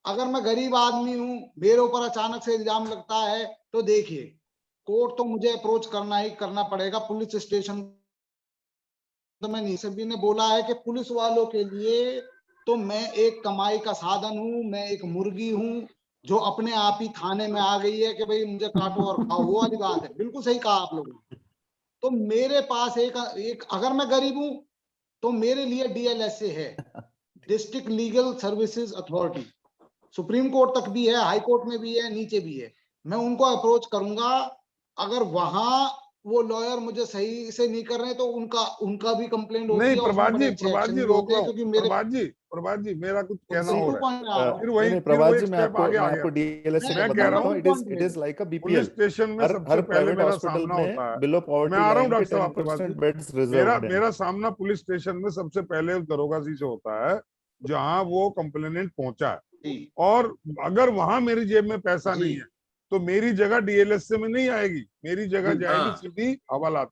अगर मैं गरीब आदमी हूँ, मेरे ऊपर अचानक से इल्जाम लगता है, तो देखिए कोर्ट तो मुझे अप्रोच करना ही करना पड़ेगा, पुलिस स्टेशन तो मैं नहीं। सभी ने बोला है कि पुलिस वालों के लिए तो मैं एक कमाई का साधन हूँ, मैं एक मुर्गी हूँ जो अपने आप ही थाने में आ गई है कि भाई मुझे काटो और खाओ, वो वाली बात है। बिल्कुल सही कहा आप लोगों ने। तो मेरे पास एक अगर मैं गरीब हूं तो मेरे लिए DLSA है, district legal services authority, supreme court तक भी है, हाई कोर्ट में भी है, नीचे भी है। मैं उनको अप्रोच करूंगा। अगर वहां वो लॉयर मुझे सही से नहीं कर रहे तो उनका भी कंप्लेंट होती नहीं है, उसमें प्रभात बड़े जी, अच्छे प्रभात एक्शन जी भी रोक होते रहा हैं, हूँ। क्योंकि मेरे प्रभात जी मेरा कुछ कहना तो हो टू रहा पॉइंट आ रहा हूँ। फिर वही नहीं फिर प्रभात वो जी, एक मैं स्टेप आगे आ आपको गया। DLSA का मैं कह बताना रहा चाहता हूँ हूँ, it is like a police BPL। Station में हर सबसे पहले प्राइवेट मेरा हॉस्पिटल सामना में होता है। बिलो मैं पॉवर्टी आ रहा हूँ लाइन के डॉक्टर साहब, प्रभात 10% जी। बेड्स मेरा रिजर्व्ड हैं। मेरा सामना पुलिस स्टेशन में सबसे पहले उस दरोगा जी से होता है जहां वो कंप्लेनेंट पहुंचा है, जी और अगर वहां मेरी जेब में पैसा जी नहीं है तो मेरी जगह DLSA में नहीं आएगी, मेरी जगह जाएगी हाँ सीधी हवालात।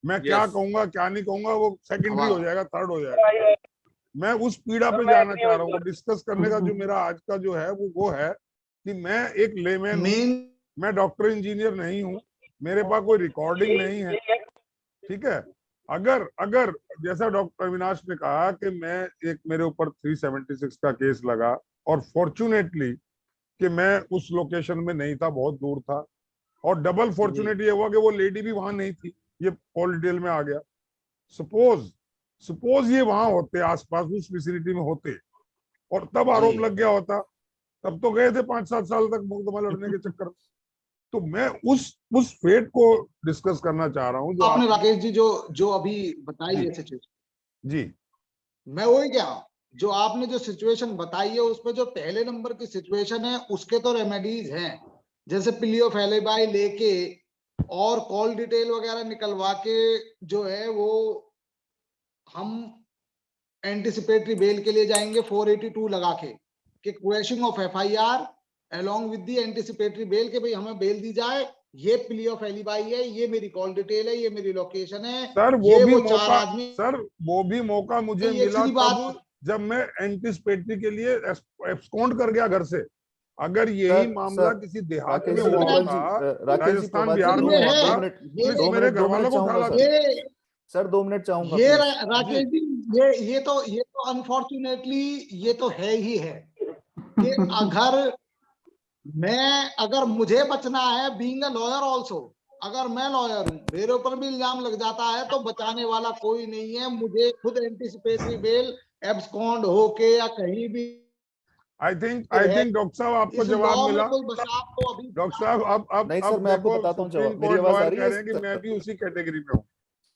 मैं क्या यस कहूंगा क्या नहीं कहूंगा वो सेकेंडरी हो हवाला। जाएगा, थर्ड हो जाएगा। भाई, मैं उस पीड़ा सर पे मैं जाना एग्री चाह हूँ रहा इस हूँ। वो बात डिस्कस करने का जो मेरा आज का जो है वो है कि मैं एक लेमैन हूँ, मेन मैं डॉक्टर इंजीनियर नहीं हूँ, मेरे पास कोई रिकॉर्डिंग नहीं है, यही है। ठीक है। अगर अगर जैसा डॉक्टर अविनाश ने कहा कि मैं एक मेरे ऊपर 376 का केस लगा, और फॉर्चुनेटली कि मैं उस लोकेशन में नहीं था, बहुत दूर था, और डबल फॉर्चुनेट ये हुआ कि वो लेडी भी वहां नहीं थी, ये कॉल डिटेल में आ गया। सपोज सपोज ये वहां होते, आसपास उस विसिनिटी में होते, और तब आरोप जी लग गया होता, तब तो गए थे 5-7 साल तक मुकदमा लड़ने के चक्कर में। तो मैं उस फेट को डिस्कस करना चाह रहा हूँ जो आपने आप। राकेश जी जो अभी बताई जी है सिचुएशन, जी मैं वही क्या, जो आपने जो सिचुएशन बताई है उसमें जो पहले नंबर की सिचुएशन है उसके तो रेमेडीज हैं, जैसे पिलियो फैलेबाई लेके और कॉल डिटेल वगैरह निकलवा के जो है वो हम एंटिसिपेटरी बेल के लिए जाएंगे 482 लगा के question of FIR along with the anticipatory bell के भाई हमें बेल दी जाए, ये प्ली ऑफ एलिबाई है, ये मेरी कॉल डिटेल है, ये मेरी लोकेशन है, सर, ये वो चार आदमी। सर वो भी मौका मुझे एक मिला सीधी तब बात, जब मैं एंटिसिपेटरी के लिए एब्सकॉन्ड कर गया घर से। अगर यही सर मामला सर किसी देहात राकेश में जी, हुआ प्रभात होता, जी, राकेश जी, राजस्थान प्रभात जी, बिहार में ये हुआ है, था, 2 मिनट ये पुलिस मेरे घर 2 मिनट वालों को उठा चाहूंगा लाती। सर। ये सर 2 मिनट चाहूंगा ये प्लीज। राकेश जी, ये तो अनफॉर्चुनेटली ये तो है ही है कि अगर मुझे बचना है, बीइंग अ लॉयर ऑल्सो, अगर मैं लॉयर हूं, मेरे ऊपर भी इल्जाम लग जाता है तो बचाने वाला कोई नहीं है, मुझे खुद एंटिसिपेटरी बेल एब्सकॉन्ड होके या कहीं भी आई थिंक डॉक्टर साहब आपको इस जवाब लॉ में मिला। कोई बचाव तो अभी डॉक्टर साहब नहीं अब सर, मैं आपको देखो, बताता हूँ सुप्रीम जवाब। मेरी कोर्ट आवाज आ लॉयर रही कह है रहे हैं कि मैं सर? भी उसी कैटेगरी में हूँ।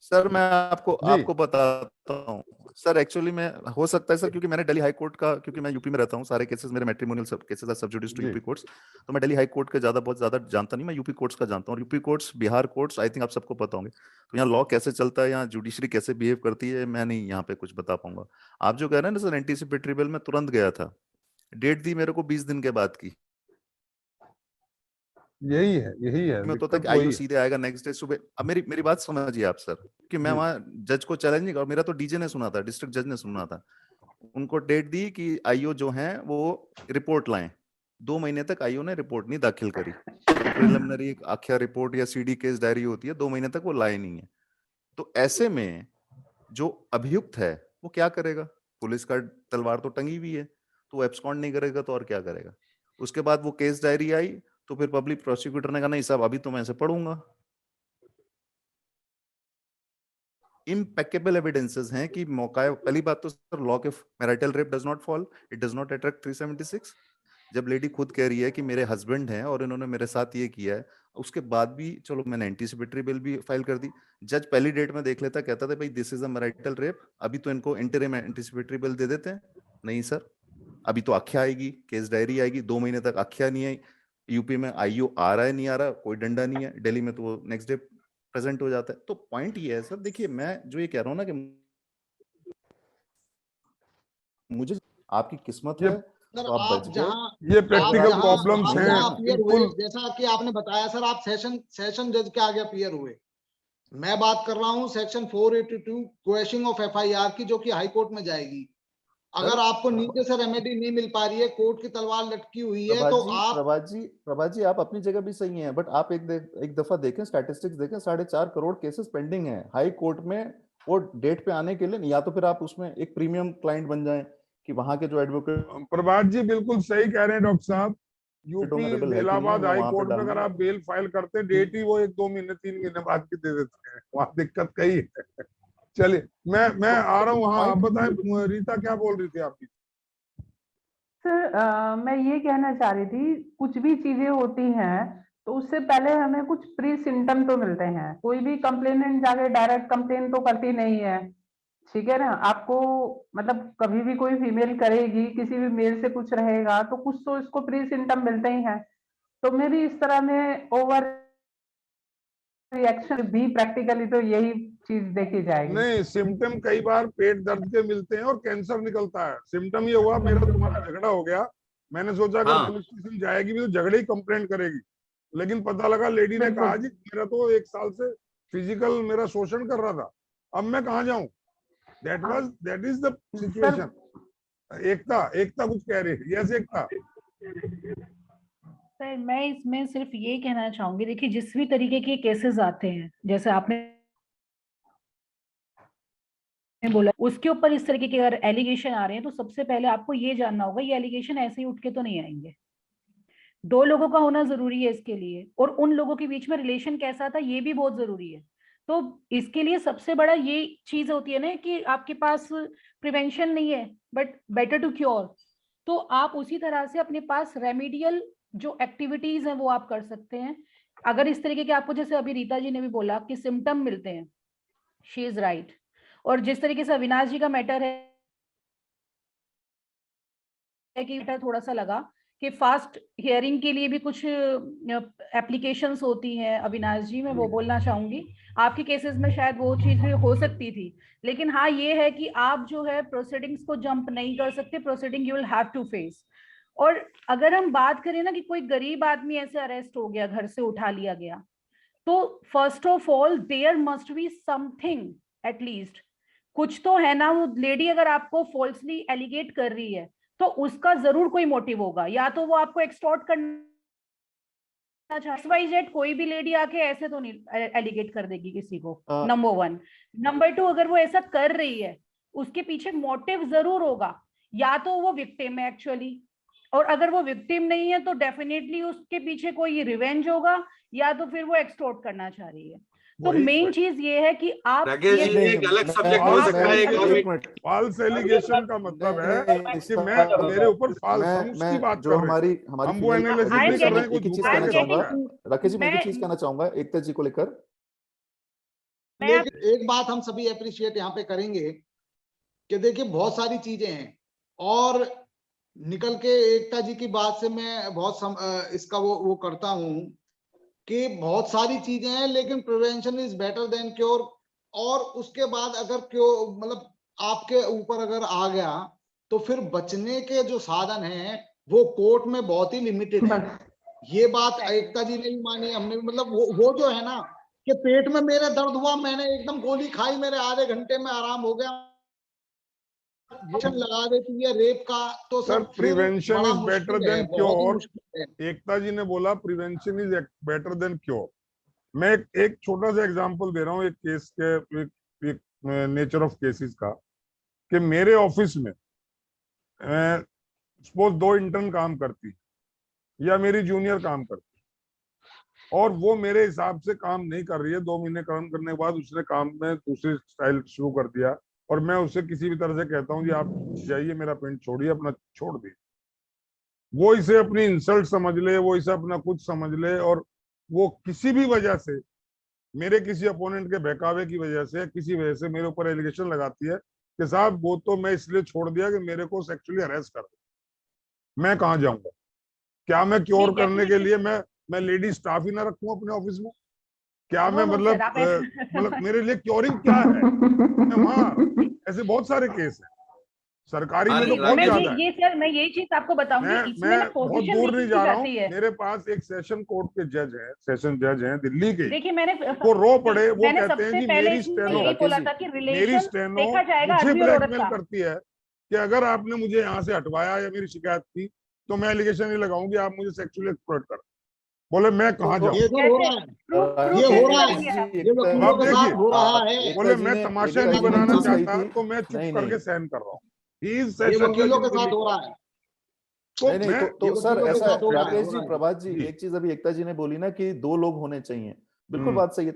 सर मैं आपको जी आपको बताता हूँ सर। एक्चुअली मैं, हो सकता है सर, क्योंकि मैंने दिल्ली हाई कोर्ट का, क्योंकि मैं यूपी में रहता हूँ, सारे केसेस मेरे मैट्रिमोनियल सब cases are sub judice to जी यूपी कोर्ट्स, तो मैं दिल्ली हाई कोर्ट के बहुत ज्यादा जानता नहीं, मैं यूपी कोर्ट्स का जानता हूँ। और UP courts, Bihar courts, I think आप सबको पता होंगे। तो यहाँ लॉ कैसे चलता है, यहाँ जुडिशरी कैसे बिहेव करती है, मैं नहीं यहाँ पे कुछ बता पाऊंगा। आप जो कह रहे हैं ना सर, एंटीसिपेटरी बेल, मैं तुरंत गया था, डेट दी मेरे को 20 दिन के बाद की। यही है, में तो दिक्कत तक वही आईओ है। सीधे आएगा नेक्स्ट डे सुबह। अब मेरी बात समझिए आप सर, कि मैं जी वहां जज को चैलेंज नहीं कर, मेरा तो डीजे ने सुना था, डिस्ट्रिक्ट जज ने सुना था। उनको डेट दी कि आईओ जो है वो रिपोर्ट लाएं। 2 महीने तक आईओ ने रिपोर्ट नहीं दाखिल करी। जो प्रिलिमिनरी एक आख्या रिपोर्ट या सीडी केस डायरी होती है, 2 महीने तक वो लाए नहीं है। तो ऐसे में जो अभियुक्त है वो क्या करेगा? पुलिस का तलवार तो टंगी हुई है, तो वो एब्सकॉन्ड नहीं करेगा तो और क्या करेगा? उसके बाद वो केस डायरी आई, तो फिर पब्लिक प्रोसिक्यूटर ने कहा नहीं साहब, अभी तो मैं इसे पढ़ूंगा। इम्पेकेबल एविडेंसेस हैं कि मौका, पहली बात तो सर, लॉ के marital rape does not fall, it does not attract 376। जब लेडी खुद कह रही है कि मेरे हस्बैंड हैं और इन्होंने मेरे साथ ये किया है, उसके बाद भी चलो मैंने एंटीसिपेटरी बिल भी फाइल कर दी, जज पहली डेट में देख लेता, कहता था भाई this is a marital rape, अभी तो इनको इंटरिम एंटीसिपेटरी बिल दे देते हैं। नहीं सर, अभी तो आख्या आएगी, केस डायरी आएगी, 2 महीने तक आख्या नहीं आई। यूपी में आईओ आ रहा है, नहीं आ रहा, कोई डंडा नहीं है। दिल्ली में तो वो नेक्स्ट डे प्रेजेंट हो जाता है। तो पॉइंट ये है सर, देखिए मैं जो ये कह रहा हूँ ना, कि मुझे, आपकी किस्मत ये है सर तो आप बच गए, ये अगर प्रैक्टिकल आपकी किस्मत प्रॉब्लम्स आप नहीं हैं, है जहाँ ना, अपीयर हुए, बिल्कुल। जैसा कि आपने बताया सर, आप सेशन जज के आगे अपीयर हुए। मैं बात कर रहा हूँ सेक्शन 482 क्वेश्चन ऑफ FIR की, जो कि हाई कोर्ट में जाएगी। अगर आपको नीचे से रेमेडी नहीं मिल पा रही है, कोर्ट की तलवार लटकी हुई है, तो आप प्रभात जी आप अपनी जगह भी सही हैं, बट आप एक दफा देखें, स्टैटिस्टिक्स देखें, 4.5 करोड़ केसेस पेंडिंग हैं हाई कोर्ट में। वो डेट पे आने के लिए, या तो फिर आप उसमें एक प्रीमियम क्लाइंट बन जाएं कि वहां के जो एडवोकेट। प्रभात जी बिल्कुल सही कह रहे हैं डॉक्टर साहब। यूपी इलाहाबाद हाई कोर्ट में अगर आप बेल फाइल करते हैं, डेट ही वो 1-2 महीने 3 महीने बाद की दे देते हैं, वहां दिक्कत कई है। चलिए मैं आ रहा हूँ वहां, आप बताएं रीता क्या बोल रही थी आपकी। सर मैं ये कहना चाह रही थी, कुछ भी चीजें होती हैं तो उससे पहले हमें कुछ प्री सिम्टम तो मिलते हैं। कोई भी कंप्लेनेंट जाके डायरेक्ट कंप्लेन तो करती नहीं है, ठीक है ना। आपको मतलब कभी भी कोई फीमेल करेगी, किसी भी मेल से कुछ रहेगा तो कुछ तो इसको प्री सिम्टम मिलते ही हैं। तो मैं भी इस तरह में ओवर रिएक्शन भी प्रैक्टिकली तो यही चीज देखी जाएगी। नहीं, सिम्टम कई बार पेट दर्द के मिलते हैं और कैंसर निकलता है। सिम्टम ये हुआ मेरा तुम्हारा झगड़ा हो गया, मैंने सोचा अगर पुलिस स्टेशन जाएगी भी तो झगड़े ही कंप्लेंट करेगी, लेकिन पता लगा लेडी ने कहा जी मेरा तो 1 साल से फिजिकल मेरा शोषण कर रहा था, अब मैं कहाँ जाऊं। That is the situation. Ekta कुछ कह रही है। यस एकता। सर मैं इसमें सिर्फ ये कहना चाहूंगी, देखिए जिस भी तरीके के केसेस आते हैं, जैसे आपने बोला उसके ऊपर इस तरीके के अगर एलिगेशन आ रहे हैं तो सबसे पहले आपको ये जानना होगा ये एलिगेशन ऐसे ही उठ के तो नहीं आएंगे। 2 लोगों का होना जरूरी है इसके लिए, और उन लोगों के बीच में रिलेशन कैसा था ये भी बहुत जरूरी है। तो इसके लिए सबसे बड़ा ये चीज होती है ना कि आपके पास प्रिवेंशन नहीं है बट बेटर टू क्योर। तो आप उसी तरह से अपने पास रेमेडियल जो एक्टिविटीज हैं वो आप कर सकते हैं। अगर इस तरीके के आपको, जैसे अभी रीता जी ने भी बोला कि सिम्टम मिलते हैं, शी इज राइट। और जिस तरीके से अविनाश जी का मैटर है कि थोड़ा सा लगा कि फास्ट हियरिंग के लिए भी कुछ एप्लीकेशंस होती हैं अविनाश जी, मैं वो बोलना चाहूंगी। आपके केसेस में शायद वो चीज भी हो सकती थी, लेकिन हाँ ये है कि आप जो है प्रोसीडिंग्स को जंप नहीं कर सकते, proceeding you will have to face. और अगर हम बात करें ना कि कोई गरीब आदमी ऐसे अरेस्ट हो गया, घर से उठा लिया गया, तो first of all there must be something, at least कुछ तो है ना। वो लेडी अगर आपको फॉल्सली एलिगेट कर रही है तो उसका जरूर कोई मोटिव होगा, या तो वो आपको एक्सटॉर्ट करना चाहती। कोई भी लेडी आके ऐसे तो नहीं एलिगेट कर देगी किसी को, नंबर 1। नंबर 2, अगर वो ऐसा कर रही है उसके पीछे मोटिव जरूर होगा, या तो वो विक्टिम है एक्चुअली, और अगर वो विक्टिम नहीं है तो डेफिनेटली उसके पीछे कोई रिवेंज होगा, या तो फिर वो एक्सटॉर्ट करना चाह रही है। तो मेन चीज ये है कि आप एक अलग सब्जेक्ट हो सकता है। फॉल्स एलिगेशन का मतलब है कि मैं मेरे ऊपर फॉल्स की बात जो हमारी हम वो एनालिसिस नहीं कर रहे हैं। एक चीज कहना चाहूंगा राकेश जी, मैं एक चीज कहना चाहूंगा एकता जी को लेकर। एक बात हम सभी अप्रिशिएट यहाँ पे करेंगे कि देखिए बहुत सारी चीजें हैं, और निकल के एकता जी की बात से मैं बहुत इसका वो करता हूँ कि बहुत सारी चीजें हैं, लेकिन prevention is better than cure. और उसके बाद अगर क्योर मतलब आपके ऊपर अगर आ गया तो फिर बचने के जो साधन हैं वो कोर्ट में बहुत ही लिमिटेड है। ये बात एकता जी ने भी मानी, हमने भी, मतलब वो जो है ना कि पेट में मेरे दर्द हुआ, मैंने एकदम गोली खाई, मेरे आधे घंटे में आराम हो गया, लगा देती है रेप का, तो sir prevention is better than cure. Ekta ji ने बोला prevention is better than cure. मैं एक छोटा सा एग्जांपल दे रहा हूँ एक केस के, एक नेचर ऑफ केसेस का, कि मेरे ऑफिस में सपोज 2 इंटर्न काम करती या मेरी जूनियर काम करती, और वो मेरे हिसाब से काम नहीं कर रही है। 2 महीने काम करने के बाद उसने काम में दूसरी स्टाइल शुरू कर दिया, और मैं उससे किसी भी तरह से कहता हूँ जी आप जाइए, मेरा पेंट छोड़िए, अपना छोड़ दिए। वो इसे अपनी इंसल्ट समझ ले, वो इसे अपना कुछ समझ ले, और वो किसी भी वजह से, मेरे किसी अपोनेंट के बहकावे की वजह से, किसी वजह से मेरे ऊपर एलिगेशन लगाती है कि साहब वो तो मैं इसलिए छोड़ दिया कि मेरे को सेक्सुअली हरेस कर दिया। मैं कहाँ जाऊंगा? क्या मैं क्योर करने के लिए मैं लेडी स्टाफ ही ना रखूं अपने ऑफिस में? क्या मैं मतलब मेरे लिए क्योरिंग क्या है? वहाँ ऐसे बहुत सारे केस हैं, सरकारी में तो बहुत ज्यादा है। ये सर मैं यही चीज आपको बताऊंगी, मैं बहुत दूर नहीं जा रहा हूँ। मेरे पास एक सेशन कोर्ट के जज हैं, सेशन जज हैं दिल्ली के। देखिए मैंने वो रो पड़े, वो कहते हैं कि मेरी स्टेनो मुझे ब्लैकमेल करती है कि अगर आपने मुझे यहाँ से हटवाया या मेरी शिकायत की तो मैं एलिगेशन नहीं लगाऊंगी आप मुझे सेक्सुअली एक्सप्लॉइट कर। बोले मैं कहाँ जाऊँ? ये तो हो रहा है, ये हो रहा है, ये वकीलों के साथ हो रहा है। बोले मैं तमाशा नहीं बनाना चाहता तो मैं चुप नहीं, करके सहन कर रहा हूँ। ये वकीलों के साथ हो रहा है। तो नहीं, मैं तो सर वकीलों के ऐसा साथ हो रहा है, राकेश हो जी, रहा है। प्रभात जी, जी। एक चीज अभी एकता जी ने बोली ना कि 2 लोग होने चाहिए, बिल्कुल बात सही है।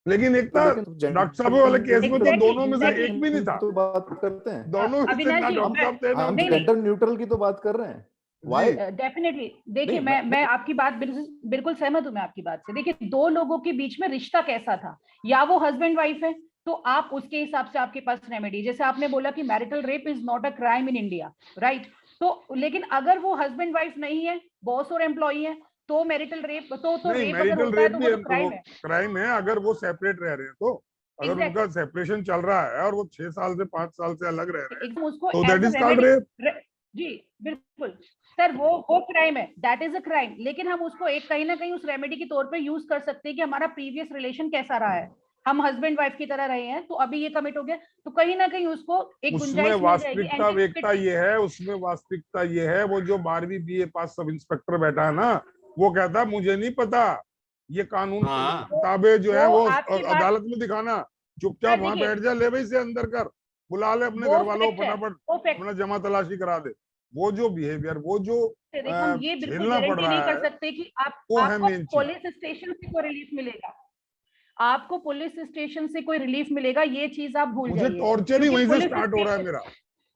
लेकिन एक था डॉक्टर साहब वाले केस में तो दोनों में से एक भी नहीं था। तो बात करते हैं, दोनों में से ना डॉक्टर साहब थे ना हम वकील। जेंडर न्यूट्रल की तो बात कर रहे हैं। वाई डेफिनेटली देखिए, नहीं, मैं आपकी बात बिल्कुल सहमत हूं मैं आपकी बात से। देखिए, 2 लोगों के बीच में रिश्ता कैसा था, या वो हस्बैंड वाइफ है तो आप उसके हिसाब से आपके पास रेमेडी, जैसे आपने बोला कि marital rape is not a crime in India, right? तो लेकिन अगर वो हस्बैंड वाइफ नहीं है, बॉस और एम्प्लॉई है, तो मैरिटल रेप तो नहीं, रेप अगर मैरिटल होता है रेप तो भी वो तो क्राइम है। क्राइम है अगर वो सेपरेट रह रहे हैं तो। अगर Exactly. उनका सेपरेशन चल रहा है और वो 6 साल से 5 साल से अलग रह रहे हैं एकदम उसको तो as that a is called remedy, rape. जी बिल्कुल सर, वो क्राइम है, दैट इज अ क्राइम। लेकिन हम उसको एक कहीं ना कहीं उस रेमेडी के तौर पे यूज कर सकते हैं कि हमारा प्रीवियस रिलेशन कैसा रहा है, हम हस्बैंड वाइफ की तरह रहे हैं, तो अभी ये कमिट हो गया, तो कहीं ना कहीं उसको एक उसमें गुंजाइश मिल जाएगी। वास्तविकता वेकता ये है, उसमें वास्तविकता ये है, वो जो 12वीं BA पास सब इंस्पेक्टर बैठा है ना, वो कहता है मुझे नहीं पता, ये कानून हाँ। किताबें जो है वो वो आपकी बात- अदालत में दिखाना, चुपचाप सर, वहां देखिए, बैठ जा, ले भाई से अंदर कर, बुला ले अपने वो घर वालों को, फैक्ट है, फटाफट वो फैक्ट अपना जमा तलाशी करा दे। वो जो बिहेवियर, वो जो है। देखिए, हम ये बिल्कुल झेलना पड़ गारंटी नहीं रहा कर है, सकते कि वो है आपको मेन चीज। पुलिस स्टेशन से कोई रिलीफ मिलेगा, आपको पुलिस स्टेशन से कोई रिलीफ मिलेगा, ये चीज आप भूल मुझे जाइए। टॉर्चर ही क्योंकि वहीं से पुलिस स्टार्ट हो रहा है स्टेशन, मेरा।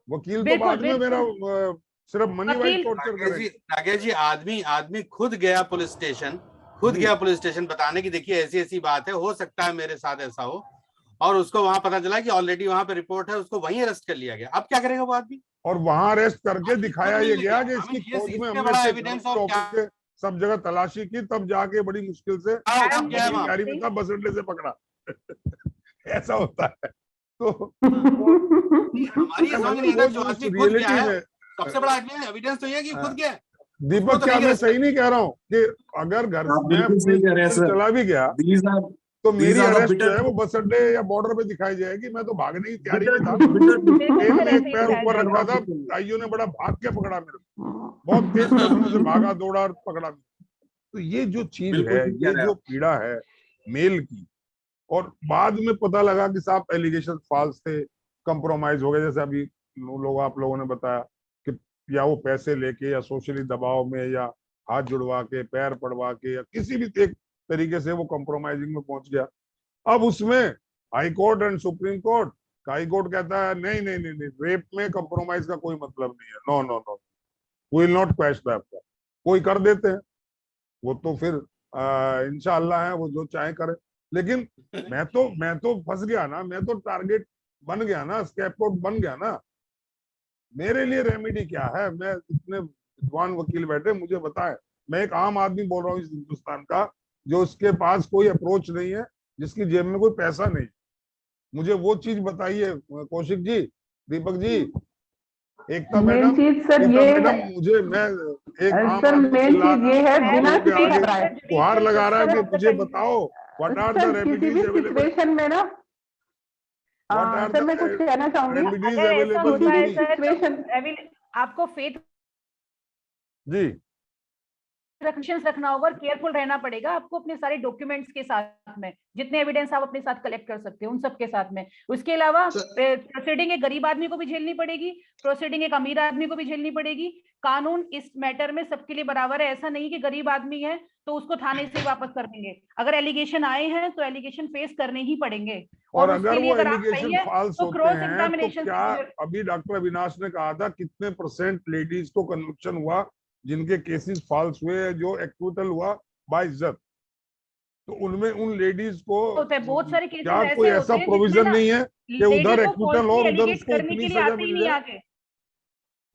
वकील तो बिल्कुल बाद में मेरा बिल्कुल सिर्फ मनी वाइज वकील, टॉर्चर करेंगे। राकेश जी, आदमी खुद गया पुलिस स्टेशन, खुद जी। गया पुलिस स्टेशन बताने की देखिए ऐसी ऐसी बात है, हो सकता है मेरे साथ ऐसा हो, और उसको वहां पता चला कि ऑलरेडी वहां पे रिपोर्ट है, उसको वहीं अरेस्ट कर लिया गया। अब क्या करेगा वो आदमी? और वहां अरेस्ट करके दिखाया ये गया कि हमें इसकी ये खोज में इससे हमने बड़ा इसके एविडेंस घर और ऑफिस क्या के सब जगह तलाशी की, तब जाके बड़ी मुश्किल से अब क्या है अपनी वहां? तैयारी में था, बस अड्डे से पकड़ा। ऐसा होता है। तो वो हमारी ये समझ नहीं मतलब आता, वो जो आदमी खुद रियलिटी गया है में सबसे बड़ा आदमी है, एविडेंस तो ये है कि खुद गया है। उसको दीपक, तो क्या नहीं मैं arrest सही कर- नहीं कह रहा हूँ कि अगर घर आप मैं बिल्कुल सही पुलिस कह रहे हैं स्टेशन सर। चला भी गया These are तो these मेरी are the अरेस्ट जो bitter है वो बस अड्डे या बॉर्डर पे दिखाई जाएगी। मैं तो भागने की तैयारी में था, bitter ट्रेन सर, में ऐसे एक ही पैर दिखाया ऊपर जाएगा। रखा था, भाइयों ने बड़ा भाग के पकड़ा मेरे को, बहुत तेज कदमों से भागा दौड़ा और पकड़ा। तो ये जो चीज बिल्कुल है, ठीक कह ये रहे हैं जो आप। पीड़ा है मेल की, और बाद में पता लगा कि साहब एलिगेशन फॉल्स थे, कंप्रोमाइज हो गए, जैसे अभी आप लोगों ने बताया कि या वो पैसे लेके या सोशली दबाव में या हाथ जुड़वा के पैर पड़वा के या किसी भी एक तरीके से वो कंप्रोमाइजिंग में पहुंच गया। अब उसमें high court and supreme court, high court कहता है नहीं नहीं नहीं नहीं, रेप में कंप्रोमाइज का कोई मतलब नहीं है, no no no, will not quash that. कोई कर देते हैं, वो तो फिर इंशाअल्लाह है, वो जो चाहे करे। लेकिन मैं तो फंस गया ना, मैं तो टारगेट बन गया ना, स्कैपगोट बन गया ना। मेरे लिए रेमेडी क्या है? मैं इतने विद्वान वकील बैठे, मुझे बताएं। मैं एक आम आदमी बोल रहा हूँ इस हिंदुस्तान का, जो उसके पास कोई अप्रोच नहीं है, जिसकी जेब में कोई पैसा नहीं। मुझे वो चीज बताइए कौशिक जी, दीपक जी, एकता मेन मैडम, चीज सर एकता ये मैडम, है, मुझे मैं एक आम सर आदमी मेन चिल्ला चीज ये है, रहा, बिना आप लोगों के किसी आगे गुहार लगा रहा है कि मुझे सर, बताओ व्हाट आर द सर किसी भी रेमेडीज अवेलेबल, सिचुएशन में ना, व्हाट आर सर मैं कुछ द कहना चाहूंगी। रेमेडीज अगर ऐसा अवेलेबल होता विद है मी। सर, सिचुएशन तो आपको फेथ जी रखना होगा और केयरफुल रहना पड़ेगा आपको अपने सारे डॉक्यूमेंट्स के साथ में, जितने एविडेंस आप अपने साथ कलेक्ट कर सकते हैं उन सब के साथ में। उसके अलावा प्रोसीडिंग एक गरीब आदमी को भी झेलनी पड़ेगी, प्रोसीडिंग एक अमीर आदमी को भी झेलनी पड़ेगी। कानून इस मैटर में सबके लिए बराबर है। ऐसा नहीं कि गरीब आदमी है तो उसको थाने से वापस कर देंगे। अगर एलिगेशन आए हैं तो एलिगेशन फेस करने ही पड़ेंगे, और उसके अगर लिए वो अगर आप सही एलिगेशन है फॉल्स तो होते क्रॉस हैं तो एग्जामिनेशन क्या, अभी डॉक्टर अविनाश ने कहा था कितने % लेडीज को कन्विक्शन हुआ जिनके केसेस फॉल्स हुए, जो एक्विटल हुआ बाइज्जत, तो उनमें उन लेडीज को होता है। बहुत सारे केसेस क्या ऐसे कोई होते ऐसा हैं जिसमें प्रोविजन ना नहीं है कि लेडी उधर को एक्विटल फॉल्सली और उधर एलिगेट उसको करने उतनी के लिए सजा आते ही मिल नहीं जाए? आगे।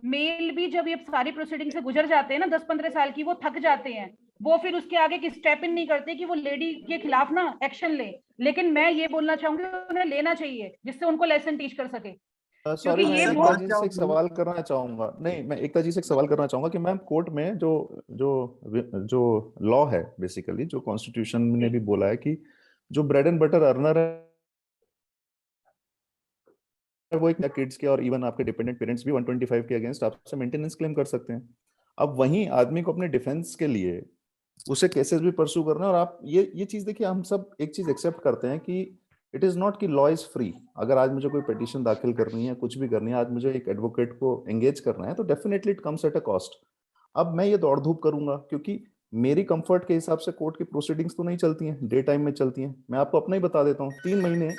मेल भी जब ये सारी प्रोसीडिंग से गुजर जाते हैं ना 10-15 साल की, वो थक जाते हैं, वो फिर उसके आगे की स्टेप इन नहीं करते कि वो लेडी के खिलाफ ना एक्शन ले। लेकिन मैं ये बोलना चाहूंगी उन्हें लेना चाहिए, जिससे उनको लेसन टीच कर सके। सॉरी, क्योंकि मैं ये एकता बहुत जी से एक सवाल करना चाहूंगा। नहीं, मैं एकता जी से एक सवाल करना चाहूंगा कि मैम कोर्ट में जो जो जो लॉ है, बेसिकली जो कॉन्स्टिट्यूशन ने भी बोला है कि जो ब्रेड एंड बटर अर्नर है वो एक किड्स के और इवन आपके डिपेंडेंट पेरेंट्स भी 125 के अगेंस्ट आपसे मेंटेनेंस क्लेम कर सकते हैं। अब वहीं आदमी को अपने डिफेंस के लिए उसे केसेस भी परस्यू करना है। और आप ये चीज देखिए, हम सब एक चीज एक्सेप्ट करते हैं कि इट इज नॉट कि लॉ इज फ्री। अगर आज मुझे कोई पिटीशन दाखिल करनी है, कुछ भी करनी है, आज मुझे एक एडवोकेट को एंगेज करना है, तो definitely it comes at a cost. अब मैं ये दौड़ धूप करूंगा क्योंकि मेरी कंफर्ट के हिसाब से कोर्ट की प्रोसीडिंग्स तो नहीं चलती हैं, डे टाइम में चलती हैं। मैं आपको अपना ही बता देता हूँ, 3 महीने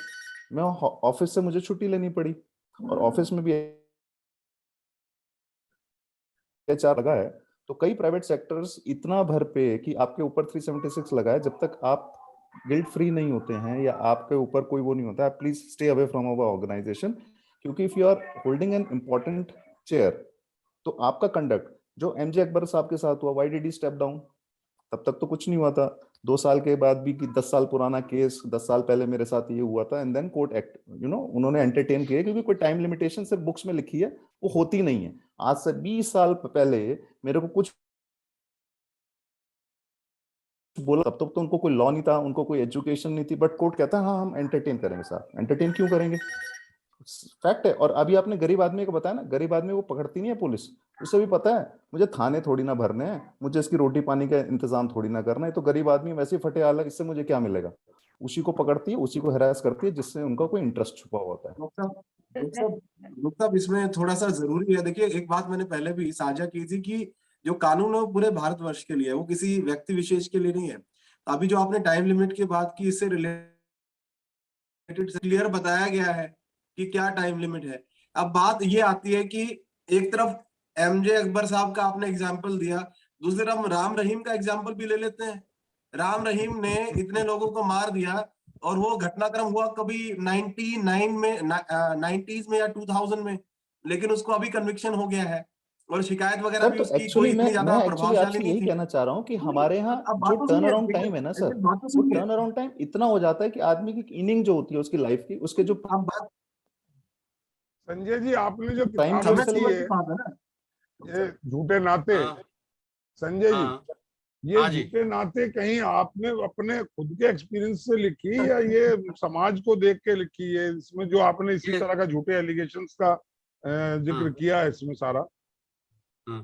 मैं ऑफिस से मुझे छुट्टी लेनी पड़ी, और ऑफिस में भी HR लगा है। तो कई प्राइवेट सेक्टर्स इतना भर पे कि आपके ऊपर 376 लगा है। जब तक आप गिल्ट फ्री नहीं होते हैं या आपके ऊपर कोई वो नहीं होता है, please stay away from our organization. क्योंकि if you are holding an important chair, तो आपका कंडक्ट जो MJ अकबर साहब के साथ हुआ, why did he step down, तब तक तो कुछ नहीं हुआ था। 2 साल के बाद भी कि 10 साल पुराना केस, 10 साल पहले मेरे साथ ये हुआ था, एंड देन कोर्ट एक्ट उन्होंने एंटरटेन किया, क्योंकि कोई टाइम लिमिटेशन सिर्फ बुक्स में लिखी है, वो होती नहीं है। आज से 20 साल पहले मेरे को कुछ बोला, तब तक तो उनको कोई लॉ नहीं था, उनको कोई एजुकेशन नहीं थी, बट कोर्ट कहता है हाँ हम एंटरटेन करेंगे। साहब एंटरटेन क्यों करेंगे? फैक्ट है। और अभी आपने गरीब आदमी को बताया ना, गरीब आदमी को पकड़ती नहीं है पुलिस, उसे भी पता है मुझे थाने थोड़ी ना भरने हैं, मुझे इसकी रोटी पानी का इंतजाम थोड़ी ना करना है। तो गरीब आदमी वैसे ही फटे हाल है, इससे मुझे क्या मिलेगा? उसी को पकड़ती है, उसी को हैरास करती है, जिससे उनका कोई इंटरेस्ट छुपा होता है। डॉक्टर साहब इसमें थोड़ा सा जरूरी है। देखिए, एक बात मैंने पहले भी साझा की थी कि जो कानून है वो पूरे भारतवर्ष के लिए है, वो किसी व्यक्ति विशेष के लिए नहीं है। अभी जो आपने टाइम लिमिट की बात की, इससे रिलेटेड क्लियर बताया गया है कि क्या टाइम लिमिट है। अब बात ये आती है कि एक तरफ MJ अकबर साहब का आपने एग्जाम्पल दिया, दूसरी तरफ राम रहीम का एग्जाम्पल भी ले लेते हैं। राम रहीम ने इतने लोगों को मार दिया, और वो घटनाक्रम हुआ कभी 99 में, 90s में या 2000 में, लेकिन उसको अभी कन्विक्शन हो गया है, और शिकायत वगैरह भी तो उसकी एक्चुअली कोई इतनी ज्यादा मैं प्रभावशाली नहीं यही थी। कहना चाह रहा हूँ कि हमारे यहाँ अब जो बात तो टर्न सुनिए, अराउंड टाइम है ना सर, बात तो वो सुनिए। टर्न अराउंड टाइम इतना हो जाता है कि आदमी की इनिंग जो होती है उसकी लाइफ की, उसके जो अब बात संजय जी, आपने जो टाइम किताब समय लिखी सीमा है, की बात है ना। ये झूठे नाते, हाँ संजय जी, हाँ ये हाँ जी। झूठे नाते कहीं आपने अपने खुद के एक्सपीरियंस से लिखी या ये समाज को देख के लिखी है? इसमें जो आपने इसी ये तरह का झूठे एलिगेशंस का जिक्र हाँ किया है इसमें सारा? हाँ,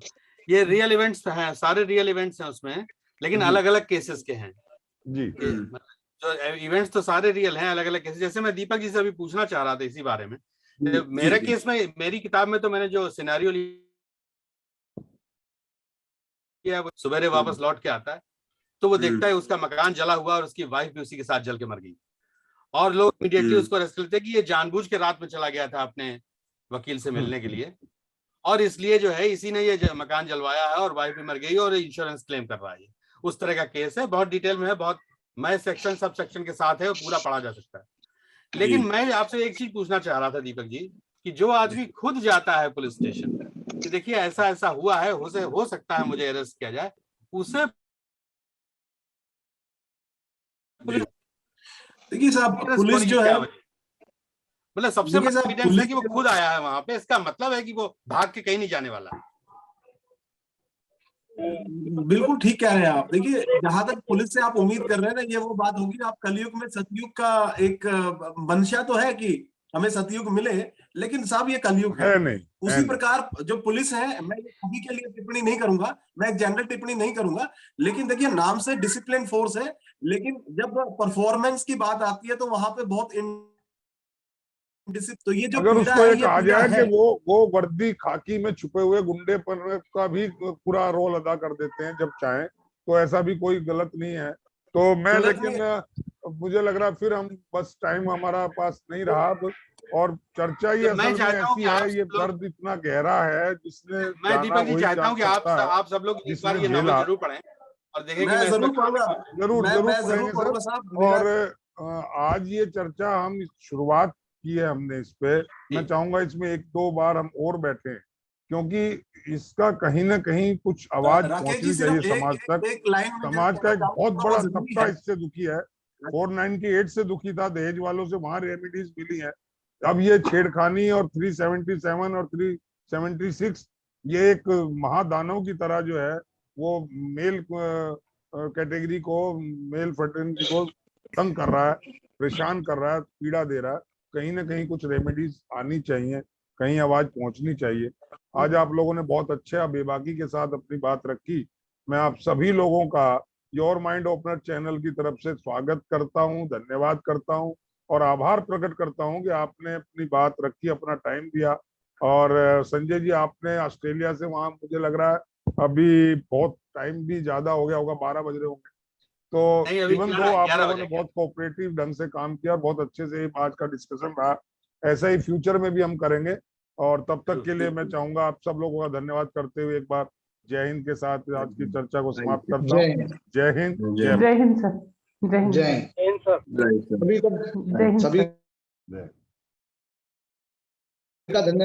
ये रियल इवेंट्स हैं, सारे रियल इवेंट्स हैं उसमें, लेकिन जी अलग अलग केसेस के हैं। जी मतलब जो इवेंट्स तो सारे रियल हैं, अलग अलग केसेस। जैसे मैं दीपक जी से अभी पूछना चाह रहा था इसी बारे में। मेरा केस में, मेरी किताब में तो मैंने जो सिनेरियो लिया, वो सवेरे वापस लौट के आता है, तो वो देखता है उसका मकान जला हुआ और उसकी वाइफ भी उसी के साथ जल के मर गई, और लोग इमीडिएटली उसको अरेस्ट करते कि ये जानबूझ के रात में चला गया था अपने वकील से मिलने के लिए, और इसलिए जो है इसी ने ये मकान जलवाया है, और वाइफ भी मर गई और इंश्योरेंस क्लेम कर रहा है। उस तरह का केस है, बहुत डिटेल में है, बहुत मैं सेक्शन सब सेक्शन के साथ है, पूरा पढ़ा जा सकता है। लेकिन मैं आपसे एक चीज पूछना चाह रहा था दीपक जी, कि जो आदमी खुद जाता है पुलिस स्टेशन कि देखिए ऐसा ऐसा हुआ है, हो सकता है मुझे अरेस्ट किया जाए, उसे देखिए साहब, पुलिस जो है, मतलब सबसे बड़ा साहब, एविडेंस है कि वो खुद आया है वहां पे, इसका मतलब है कि वो भाग के कहीं नहीं जाने वाला। बिल्कुल ठीक कह रहे हैं आप। देखिए, जहां तक पुलिस से आप उम्मीद कर रहे हैं ना, ये वो बात होगी, आप कलयुग में सतयुग का एक मंशा तो है कि हमें सतयुग मिले, लेकिन साहब ये कलयुग है नहीं, उसी प्रकार जो पुलिस है, मैं सभी के लिए टिप्पणी नहीं करूंगा, मैं एक जनरल टिप्पणी नहीं करूंगा, लेकिन देखिए नाम से डिसिप्लिन फोर्स है, लेकिन जब परफॉर्मेंस की बात आती है तो वहां पे बहुत तो ये जो अगर उसको है, ये कहा जाए कि वो वर्दी खाकी में छुपे हुए गुंडे पर का भी पूरा रोल अदा कर देते हैं जब चाहें, तो ऐसा भी कोई गलत नहीं है। तो मैं, लेकिन मुझे लग रहा फिर हम बस टाइम हमारा पास नहीं रहा, और चर्चा ही असल में ऐसी है, ये दर्द इतना गहरा है जिसने मैं दीपक जी चाहता हूँ कि आप सब लोग इस बार ये नॉवेल जरूर पढ़ें और देखें कि मैं जरूर पढ़ूंगा, जरूर पढ़ेंगे सर। और आज ये चर्चा हम शुरुआत की है हमने इस पे, मैं चाहूंगा इसमें 1-2 बार हम और बैठे, क्योंकि इसका कहीं ना कहीं कुछ आवाज पहुंचनी चाहिए समाज तक। समाज का एक बहुत बड़ा तबका इससे दुखी है, 498 से दुखी था, दहेज वालों से वहां रेमेडीज मिली है, अब ये छेड़खानी और 377 और 376 ये एक महादानव की तरह जो है वो मेल कैटेगरी को, मेल फर्टिलिटी को तंग कर रहा है, परेशान कर रहा है, पीड़ा दे रहा है। कहीं ना कहीं कुछ रेमेडीज आनी चाहिए, कहीं आवाज पहुंचनी चाहिए। आज आप लोगों ने बहुत अच्छा बेबाकी के साथ अपनी बात रखी। मैं आप सभी लोगों का योर माइंड ओपनर चैनल की तरफ से स्वागत करता हूं, धन्यवाद करता हूं और आभार प्रकट करता हूं कि आपने अपनी बात रखी, अपना टाइम दिया। और संजय जी, आपने ऑस्ट्रेलिया से, वहां मुझे लग रहा है अभी बहुत टाइम भी ज्यादा हो गया होगा, 12 बज रहे होंगे, तो नहीं, अभी इवन दो 11 आप 11 लोगों बजे ने गया। बहुत कोऑपरेटिव ढंग से काम किया, बहुत अच्छे से आज का डिस्कशन रहा। ऐसा ही फ्यूचर में भी हम करेंगे। और तब तक के लिए मैं चाहूंगा आप सब लोगों का धन्यवाद करते हुए एक बार जय हिंद के साथ आज की चर्चा को समाप्त करता जय हूँ। हिंद। जय हिंद, जय जय हिंद सर। जय हिंद। जय हिंद। जय हिंद सर। Right, sir. सभी जय हिंद सभी सर। जय। का धन्यवाद।